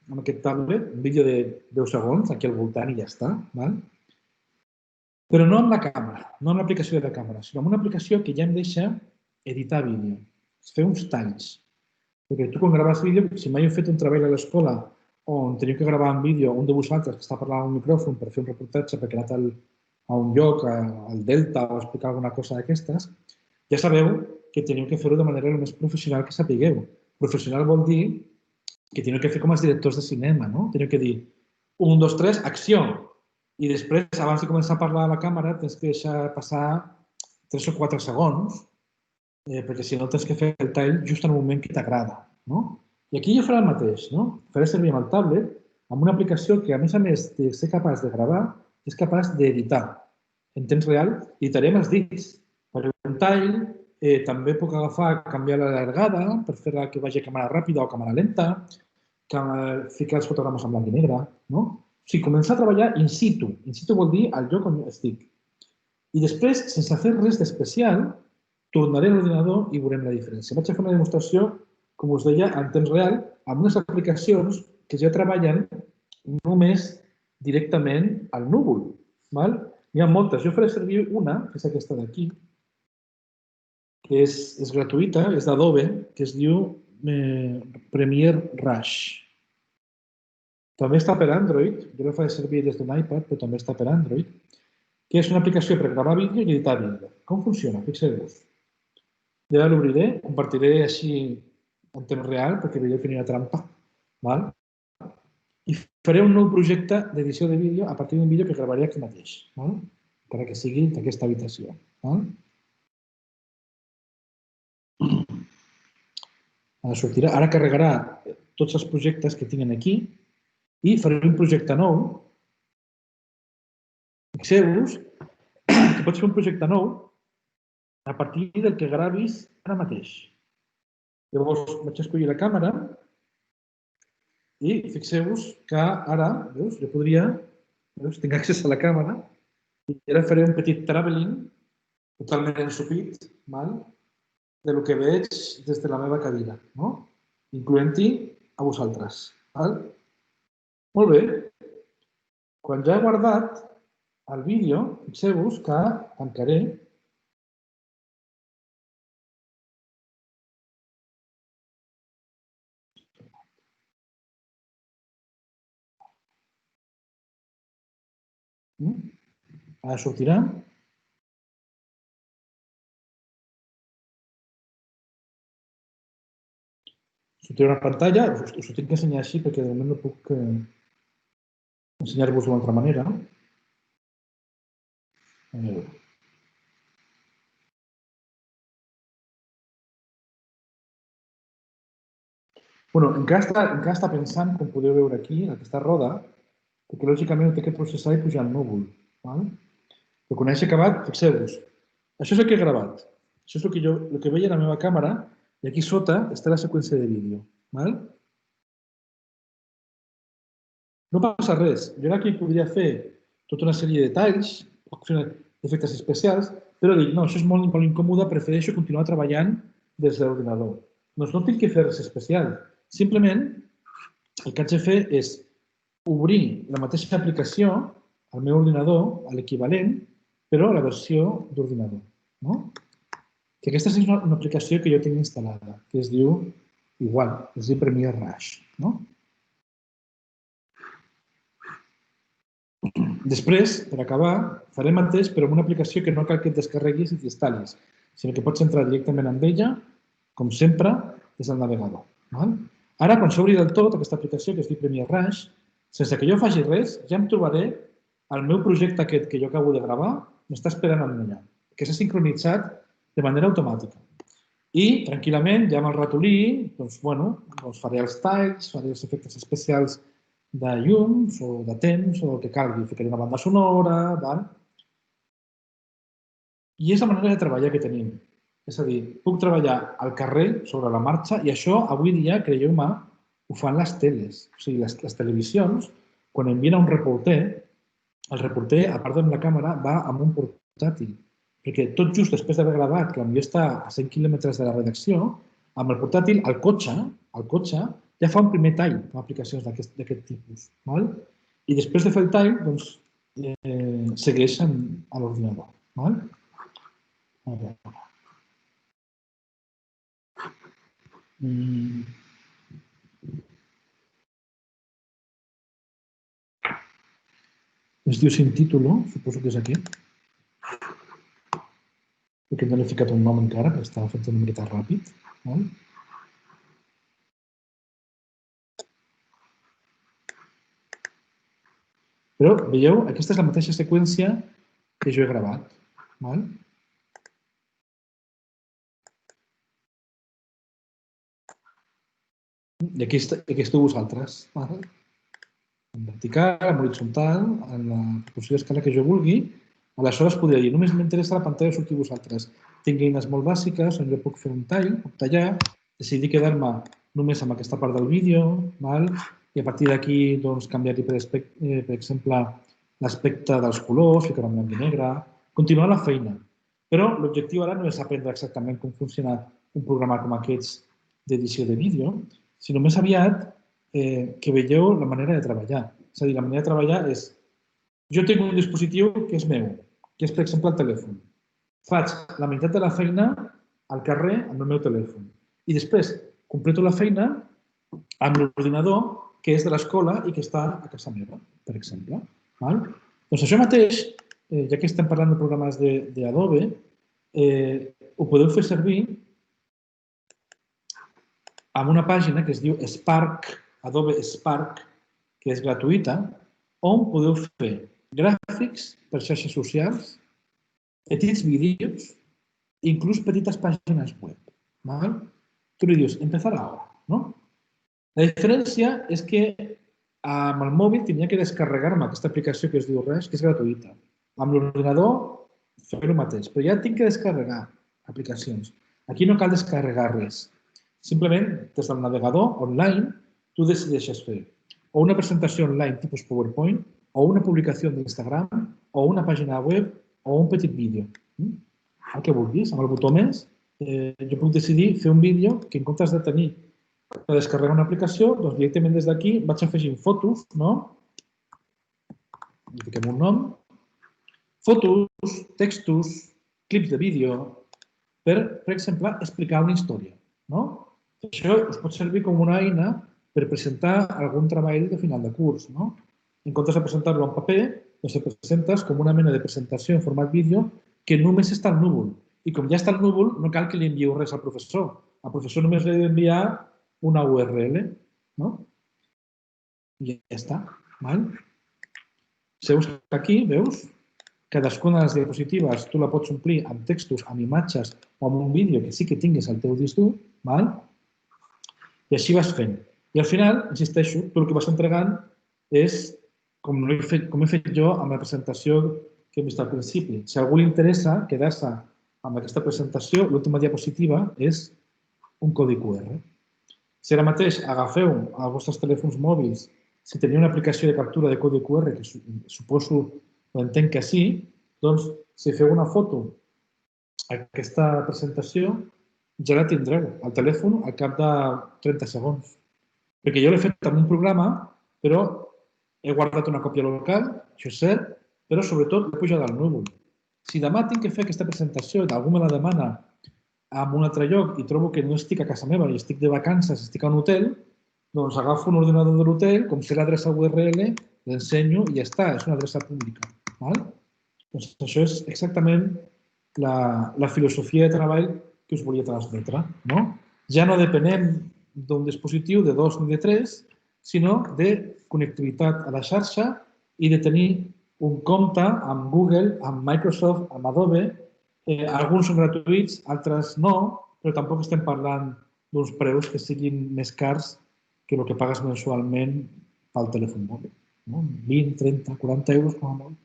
amb aquest tablet, un vídeo de 10 segons, aquí al voltant i ja està, però no amb la càmera, no amb l'aplicació de la càmera, sinó amb una aplicació que ja em deixa editar vídeo, fer uns talls. Perquè tu quan graves vídeo, si mai heu fet un treball a l'escola on teniu que gravar en vídeo un de vosaltres que està parlant a un micròfon per fer un reportatge perquè ha anat a un lloc, al Delta, o explicar alguna cosa d'aquestes, ja sabeu que teniu que fer-ho de manera el més professional que sapigueu. Professional vol dir que teniu que fer com els directors de cinema, no? Teniu que dir 1, 2, 3, acció. I després, abans de començar a parlar a la càmera, tens que deixar passar 3 o 4 segons, perquè si no tens que fer el tall just en el moment que t'agrada, no? I aquí jo faré el mateix, no? Faré servir amb el tablet amb una aplicació que, a més de ser capaç de gravar, és capaç d'editar en temps real. Editaré amb els dits. Per un tall, també puc agafar, canviar la llargada per fer-la que vagi a càmera ràpida o càmera lenta, ficar els fotogrames en blanc i negre, no? O sigui, començar a treballar in situ. In situ vol dir al lloc on estic. I després, sense fer res d'especial, tornaré a l'ordinador i veurem la diferència. Vaig a fer una demostració, com us deia, en temps real, amb unes aplicacions que ja treballen només directament al núvol. N'hi ha moltes. Jo faré servir una, que és aquesta d'aquí, que és gratuïta, és d'Adobe, que es diu Premiere Rush. També està per Android, jo la faré servir des d'un iPad, però també està per Android, que és una aplicació per gravar vídeo i editar vídeo. Com funciona? Fixeu-vos. Ja l'obriré, compartiré així en temps real, perquè veieu que n'hi ha trampa. I faré un nou projecte d'edició de vídeo a partir d'un vídeo que gravaré aquí mateix, encara que sigui d'aquesta habitació. Ara sortirà, ara carregarà tots els projectes que tinguin aquí i faré un projecte nou. Fixeu-vos que pots fer un projecte nou a partir del que gravis ara mateix. Llavors vaig escollir la càmera i fixeu-vos que ara, veus, jo podria, tinc accés a la càmera i ara faré un petit traveling totalment ensupit del que veig des de la meva cadira, incloent-hi a vosaltres. Molt bé. Quan ja he guardat el vídeo, fixeu-vos que tancaré ara sortirà. Sortirà una pantalla, us ho tinc que ensenyar així perquè de moment no puc ensenyar-vos d'una altra manera. Encara està pensant, com podeu veure aquí, en aquesta roda, perquè lògicament ho té que processar i pujar al núvol. Però quan hagi acabat, fixeu-vos, això és el que he gravat. Això és el que veia a la meva càmera i aquí sota està la seqüència de vídeo. No passa res. Jo aquí podria fer tota una sèrie de talls, efectes especials, però dic, no, això és molt incòmode, prefereixo continuar treballant des de l'ordinador. Doncs no tinc que fer res especial. Simplement, el que haig de fer és obrir la mateixa aplicació al meu ordinador, a l'equivalent, però a la versió d'ordinador. Que aquesta és una aplicació que jo tinc instal·lada, que es diu igual, es diu Premiere Rush. Després, per acabar, faré el mateix, però amb una aplicació que no cal que et descarreguis i t'instal·lis, sinó que pots entrar directament amb ella, com sempre, des del navegador. Ara, quan s'obri del tot aquesta aplicació, que es diu Premiere Rush, sense que jo faci res, ja em trobaré el meu projecte aquest que jo acabo de gravar, m'està esperant en allà, que s'ha sincronitzat de manera automàtica. I, tranquil·lament, ja amb el ratolí, faré els talls, faré els efectes especials de llums o de temps o el que calgui. Ficaré una banda sonora, val? I és la manera de treballar que tenim. És a dir, puc treballar al carrer sobre la marxa i això avui dia, creieu-me, ho fan les teles. O sigui, les televisions, quan envien a un reporter, el reporter, a part amb la càmera, va amb un portàtil. Perquè tot just després d'haver gravat, que potser està a 100 quilòmetres de la redacció, amb el portàtil, el cotxe, ja fa un primer tall amb aplicacions d'aquest tipus. Val? I després de fer el tall, doncs, segueix a l'ordinador. Val? A veure. Es diu sin título, suposo que és aquí. Perquè no l'he ficat un nom encara, perquè estava fent una miqueta ràpid. Però, veieu, aquesta és la mateixa seqüència que jo he gravat. I aquí esteu vosaltres. En vertical, en horitzontal, en la proporció d'escala que jo vulgui. Aleshores podria dir, només m'interessa la pantalla de sortir vosaltres. Tinc eines molt bàsiques on jo puc fer un tall, puc tallar, decidir quedar-me només amb aquesta part del vídeo, i a partir d'aquí canviar-hi, per exemple, l'aspecte dels colors, ficar en blanc i negre, continuar la feina. Però l'objectiu ara no és aprendre exactament com funciona un programa com aquests d'edició de vídeo, sinó més aviat que veieu la manera de treballar. És a dir, la manera de treballar és jo tinc un dispositiu que és meu, que és, per exemple, el telèfon. Faig la meitat de la feina al carrer amb el meu telèfon. I després completo la feina amb l'ordinador que és de l'escola i que està a casa meva, per exemple. Doncs això mateix, ja que estem parlant de programes d'Adobe, ho podeu fer servir amb una pàgina que es diu Spark, Adobe Spark, que és gratuïta, on podeu fer gràfics per xarxes socials, petits vídeos, inclús petites pàgines web. Tu li dius, empezar ahora, no? La diferència és que amb el mòbil tenia que descarregar-me aquesta aplicació que es diu Rush, que és gratuïta. Amb l'ordinador fer el mateix, però ja tinc que descarregar aplicacions. Aquí no cal descarregar res. Simplement, des del navegador online, tu decideixes fer o una presentació online tipus PowerPoint, o una publicació d'Instagram, o una pàgina web, o un petit vídeo. El que vulguis, amb el botó més, jo puc decidir fer un vídeo que en comptes de tenir per descarregar una aplicació, doncs directament des d'aquí vaig afegint fotos, no? Li fiquem un nom. Fotos, textos, clips de vídeo, per exemple, explicar una història, no? Això us pot servir com una eina per presentar algun treball de final de curs, no? En comptes de presentar-lo en paper, doncs el presentes com una mena de presentació en format vídeo que només està al núvol. I com ja està al núvol, no cal que li envieu res al professor. Al professor només li he d'enviar una URL, no? I ja està. Seus aquí, veus? Cadascuna de les diapositives tu la pots omplir amb textos, amb imatges o amb un vídeo que sí que tinguis al teu disc dur, i així vas fent. I al final, insisteixo, tu el que vas entregant és com he fet jo amb la presentació que hem vist al principi. Si a algú li interessa quedar-se amb aquesta presentació, l'última diapositiva és un codi QR. Si ara mateix agafeu els vostres telèfons mòbils, si teniu una aplicació de captura de codi QR, que suposo o entenc que sí, doncs si feu una foto a aquesta presentació, ja la tindreu al telèfon al cap de 30 segons. Perquè jo l'he fet amb un programa, però he guardat una còpia local, això és cert, però sobretot l'he pujat al núvol. Si demà tinc que fer aquesta presentació i algú me la demana en un altre lloc i trobo que no estic a casa meva i estic de vacances, estic a un hotel, doncs agafo un ordinador de l'hotel, com sé l'adreça URL, l'ensenyo i ja està, és una adreça pública. Doncs això és exactament la filosofia de treball que us volia transmetre. Ja no depenem d'un dispositiu de 2 ni de 3, sinó de connectivitat a la xarxa i de tenir un compte amb Google, amb Microsoft, amb Adobe. Alguns són gratuïts, altres no, però tampoc estem parlant d'uns preus que siguin més cars que el que pagues mensualment pel telèfon mòbil. 20, 30, 40 euros com a molt.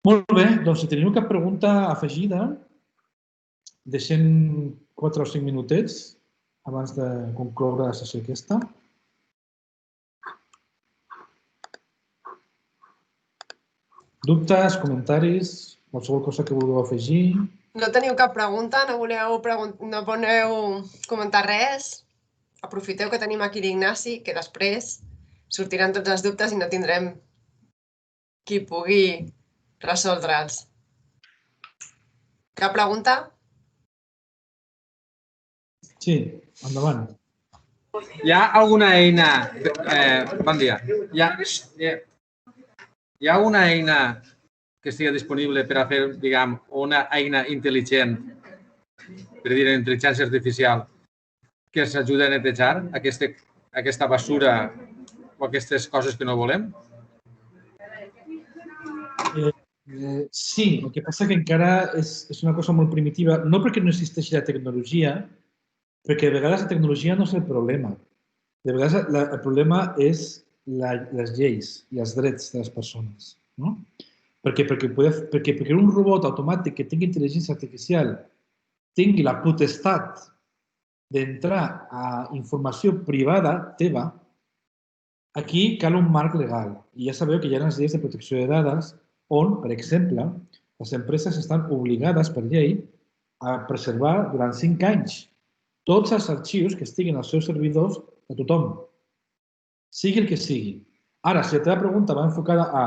Molt bé, doncs si teniu cap pregunta afegida, deixem 4 o 5 minutets abans de concloure la sessió aquesta. Dubtes, comentaris, qualsevol cosa que vulgueu afegir? No teniu cap pregunta? No voleu comentar res? Aprofiteu que tenim aquí l'Ignasi, que després sortiran tots els dubtes i no tindrem qui pugui resoldre'ls. Cap pregunta? Sí, endavant. Hi ha alguna eina... Bon dia. Hi ha una eina que estigui disponible per a fer, diguem, una eina intel·ligent, per dir, intel·ligència artificial, que ens ajudi a netejar aquesta basura o aquestes coses que no volem? Sí, el que passa que encara és una cosa molt primitiva, no perquè no existeixi la tecnologia, perquè de vegades la tecnologia no és el problema. De vegades el problema és les lleis i els drets de les persones. Perquè un robot automàtic que tingui intel·ligència artificial tingui la potestat d'entrar a informació privada teva, aquí cal un marc legal. I ja sabeu que hi ha les lleis de protecció de dades on, per exemple, les empreses estan obligades per llei a preservar durant 5 anys tots els arxius que estiguin als seus servidors de tothom, sigui el que sigui. Ara, si la teva pregunta va enfocada a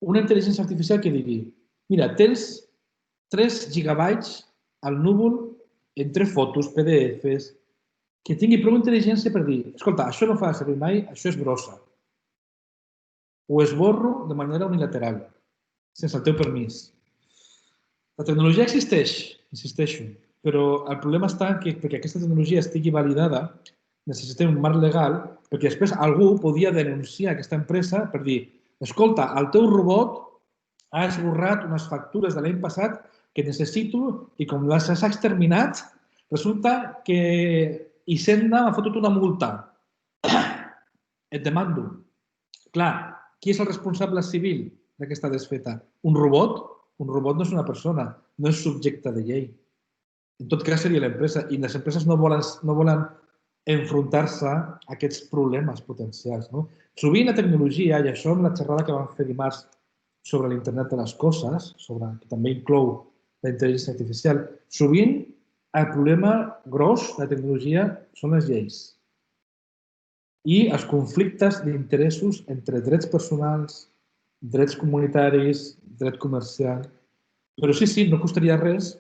una intel·ligència artificial que digui mira, tens 3 gigabytes al núvol entre fotos, PDFs, que tingui prou intel·ligència per dir escolta, això no fa servir mai, això és brossa. Ho esborro de manera unilateral, sense el teu permís. La tecnologia existeix, insisteixo, però el problema està que perquè aquesta tecnologia estigui validada necessitem un marc legal perquè després algú podia denunciar aquesta empresa per dir escolta, el teu robot ha esborrat unes factures de l'any passat que necessito i com les has exterminat, resulta que Hisenda m'ha fotut una multa. Et demando. Clar, qui és el responsable civil d'aquesta desfeta? Un robot? Un robot no és una persona, no és subjecte de llei. En tot cas seria l'empresa i les empreses no volen enfrontar-se a aquests problemes potencials. Sovint la tecnologia, i això amb la xerrada que vam fer dimarts sobre l'internet de les coses, que també inclou la intel·ligència artificial, sovint el problema gros de la tecnologia són les lleis i els conflictes d'interessos entre drets personals, drets comunitaris, dret comercial. Però sí, no costaria res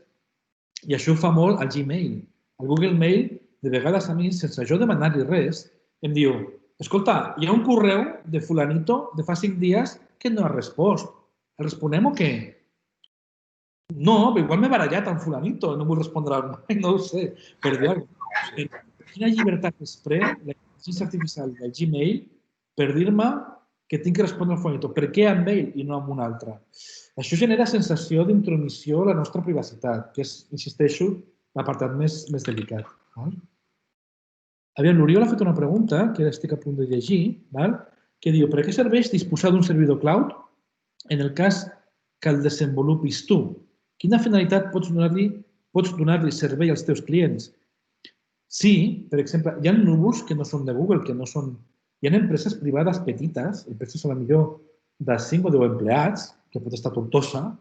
i això ho fa molt al Gmail. Al Google Mail, de vegades a mi, sense jo demanar-li res, em diu escolta, hi ha un correu de fulanito de fa 5 dies que no ha respost. El responem o què? No, però igual m'he barallat amb fulanito, no vull respondre mai, no ho sé. Per dir alguna cosa. Quina llibertat es pren la intel·ligència artificial del Gmail per dir-me que tinc que respondre al fulanito? Per què amb ell i no amb un altre? Això genera sensació d'intromissió a la nostra privacitat, que és, insisteixo, l'apartat més delicat. Aviam, l'Oriol ha fet una pregunta, que estic a punt de llegir, que diu, per a què serveix disposar d'un servidor cloud en el cas que el desenvolupis tu? Quina finalitat pots donar-li servei als teus clients? Sí, per exemple, hi ha núvols que no són de Google, que no són... Hi ha empreses privades petites, empreses a la millor de 5 o 10 empleats, que pot estar Tortosa,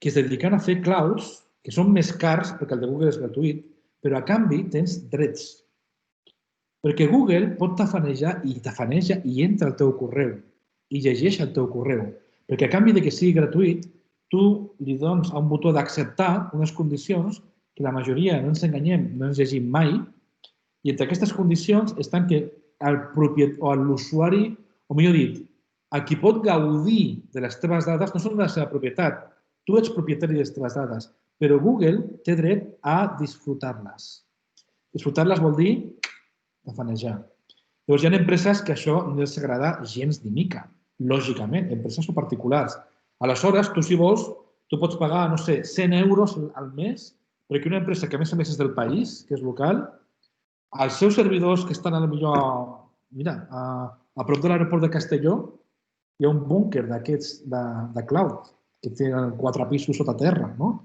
que es dediquen a fer clouds que són més cars perquè el de Google és gratuït, però a canvi tens drets. Perquè Google pot tafanejar i tafaneja i entra al teu correu i llegeix el teu correu. Perquè a canvi que sigui gratuït, tu li dones a un botó d'acceptar unes condicions que la majoria, no ens enganyem, no ens llegim mai, i entre aquestes condicions estan que l'usuari, o millor dit, el qui pot gaudir de les teves dades no són de la seva propietat. Tu ets propietari de les teves dades, però Google té dret a disfrutar-les. Disfrutar-les vol dir tafanejar. Llavors, hi ha empreses que això no els agrada gens ni mica, lògicament, empreses o particulars. Aleshores, tu, si vols, tu pots pagar, no sé, 100 euros al mes perquè una empresa que a més és del país, que és local, els seus servidors que estan a la millor mira, a prop de l'aeroport de Castelló hi ha un búnquer d'aquests de cloud, que tenen 4 pisos sota terra, no?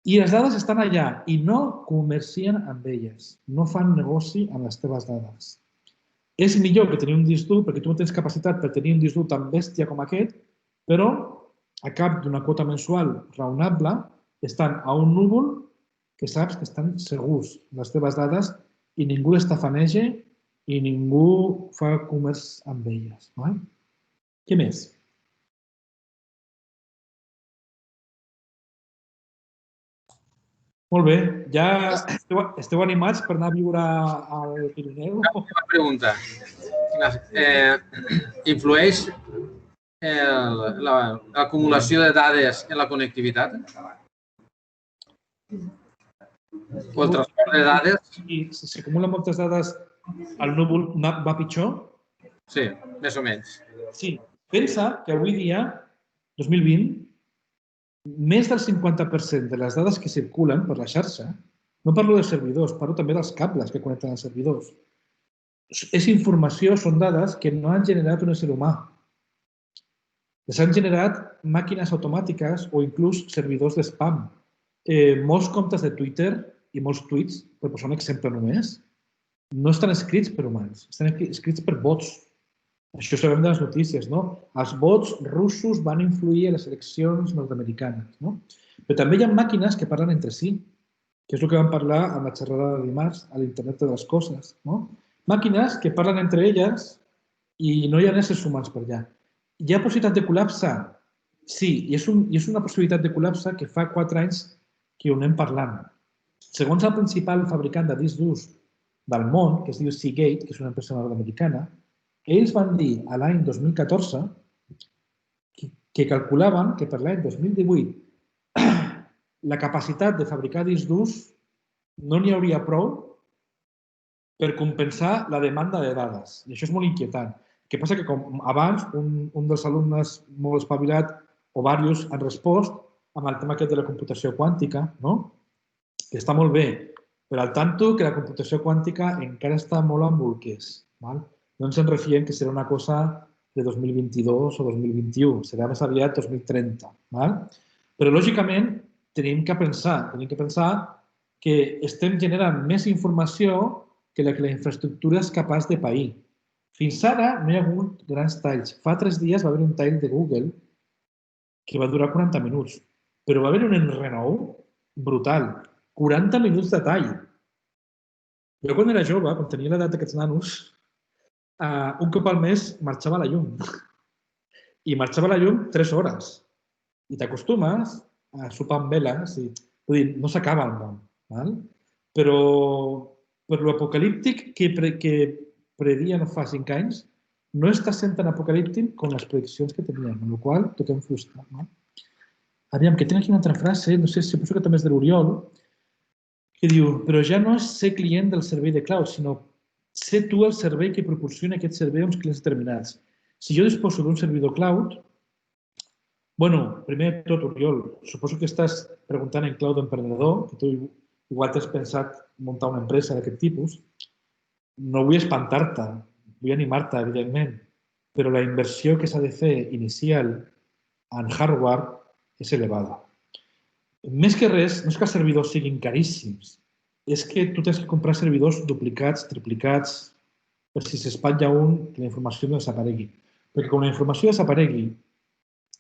I les dades estan allà i no comercien amb elles, no fan negoci amb les teves dades. És millor que tenir un disc dur, perquè tu no tens capacitat per tenir un disc dur tan bèstia com aquest, però a cap d'una quota mensual raonable estan a un núvol que saps que estan segurs les teves dades i ningú les tafaneja i ningú fa comerç amb elles. Què més? Molt bé. Ja esteu animats per anar a viure al Pirineu? Una pregunta. Influeix l'acumulació de dades en la connectivitat? O el transport de dades? I si s'acumulen moltes dades, el núvol va pitjor? Sí, més o menys. Sí. Pensa que avui dia, 2020, més del 50% de les dades que circulen per la xarxa, no parlo de servidors, parlo també dels cables que connecten els servidors. És informació, són dades que no han generat un ésser humà. Les han generat màquines automàtiques o inclús servidors d'espam. Molts comptes de Twitter i molts tuits, per posar un exemple només, no estan escrits per humans, estan escrits per bots. Això sabem de les notícies, no? Els bots russos van influir en les eleccions nord-americanes, no? Però també hi ha màquines que parlen entre si, que és el que vam parlar en la xerrada de dimarts a l'Internet de les Coses, no? Màquines que parlen entre elles i no hi ha éssers humans per allà. Hi ha possibilitat de col·lapse? Sí, i és una possibilitat de col·lapse que fa 4 anys que ho anem parlant. Segons el principal fabricant de discs durs del món, que es diu Seagate, que és una empresa nord-americana, ells van dir a l'any 2014 que calculaven que per l'any 2018 la capacitat de fabricar discs durs no n'hi hauria prou per compensar la demanda de dades. I això és molt inquietant. El que passa que, com abans, un dels alumnes molt espavilat o diversos han respost amb el tema aquest de la computació quàntica, no? Que està molt bé, però al tanto que la computació quàntica encara està molt en bolquers. No ens en refiem que serà una cosa de 2022 o 2021, serà més aviat 2030. Però, lògicament, tenim que pensar que estem generant més informació que la infraestructura és capaç de pair. Fins ara no hi ha hagut grans talls. Fa 3 dies va haver un tall de Google que va durar 40 minuts, però va haver un enrenou brutal. 40 minuts de tall. Jo, quan era jove, quan tenia l'edat d'aquests nanos, un cop al mes marxava la llum. I marxava la llum 3 hores. I t'acostumes a sopar amb veles. Vull dir, no s'acaba el món. Però per l'apocalíptic que predia no fa 5 anys, no està sent tan apocalíptic com les prediccions que teníem, amb la qual cosa toquem fusta. Aviam, que tinc aquí una altra frase, no sé, suposo que també és de l'Oriol, que diu, però ja no és ser client del servei de cloud, sinó ser tu el servei que proporciona aquest servei a uns clients determinats. Si jo disposo d'un servidor cloud, primer de tot, Oriol, suposo que estàs preguntant en clau d'emprenedor, que tu igual t'has pensat muntar una empresa d'aquest tipus. No vull espantar-te, vull animar-te, evidentment, però la inversió que s'ha de fer inicial en hardware és elevada. Més que res, no és que els servidors siguin caríssims, és que tu tens que comprar servidors duplicats, triplicats, per si s'espatlla un, que la informació no desaparegui. Perquè quan la informació desaparegui,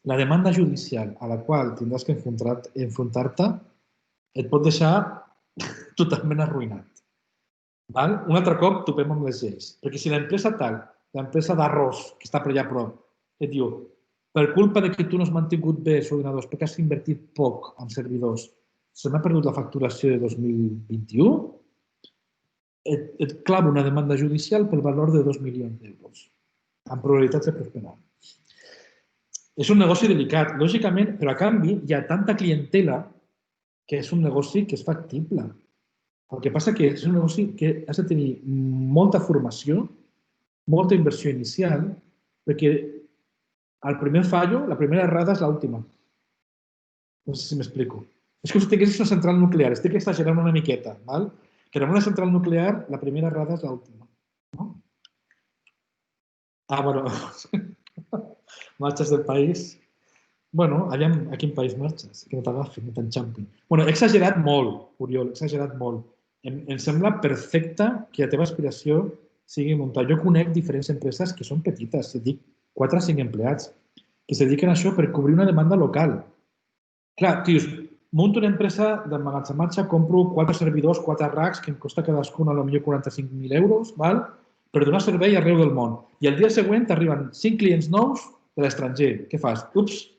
la demanda judicial a la qual tindràs que enfrontar-te et pot deixar totalment arruïnat. Un altre cop topem amb les lleis. Perquè si l'empresa tal, l'empresa d'arròs, que està per allà a prop, et diu, per culpa que tu no has mantingut bé els ordinadors, perquè has invertit poc en servidors, se m'ha perdut la facturació de 2021, et clava una demanda judicial pel valor de 2 milions d'euros, amb probabilitats de prosperar. És un negoci delicat, lògicament, però a canvi hi ha tanta clientela que és un negoci que és factible. El que passa que és un negoci que has de tenir molta formació, molta inversió inicial, perquè el primer fallo, la primera errada és l'última. No sé si m'explico. És com si tinguessis una central nuclear. Estic exagerant una miqueta. Que en una central nuclear la primera errada és l'última. Bueno, marxes del país. Bueno, aviam a quin país marxes, que no t'agafin, no t'enxampin. Bueno, he exagerat molt, Oriol, he exagerat molt. Em sembla perfecte que la teva aspiració sigui muntar. Jo conec diferents empreses que són petites, et dic 4 o 5 empleats, que se dediquen a això per cobrir una demanda local. Clar, dius, munto una empresa d'emmagatzematge, compro 4 servidors, 4 racks, que em costa cadascun a lo millor 45.000 euros, val? Per donar servei arreu del món. I el dia següent t'arriben 5 clients nous de l'estranger. Què fas? Ups!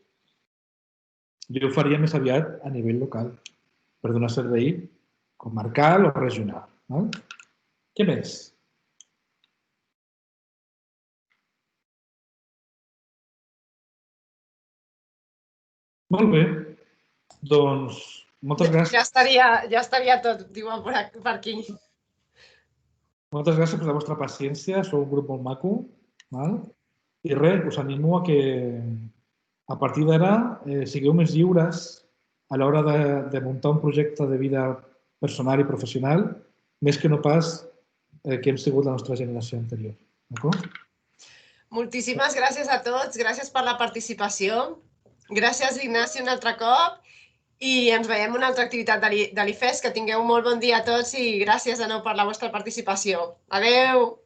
Jo ho faria més aviat a nivell local, per donar servei comarcal o regional. Val? Què més? Molt bé. Doncs, moltes gràcies. Ja estaria tot, diuen per aquí. Moltes gràcies per la vostra paciència. Sou un grup molt maco. Val? I res, us animo a que a partir d'ara sigueu més lliures a l'hora de muntar un projecte de vida personal i professional, més que no pas que hem sigut la nostra generació anterior. D'acord? Moltíssimes gràcies a tots, gràcies per la participació. Gràcies, Ignasi, un altre cop. I ens veiem en una altra activitat de l'IFES. Que tingueu un molt bon dia a tots i gràcies de nou per la vostra participació. Adeu!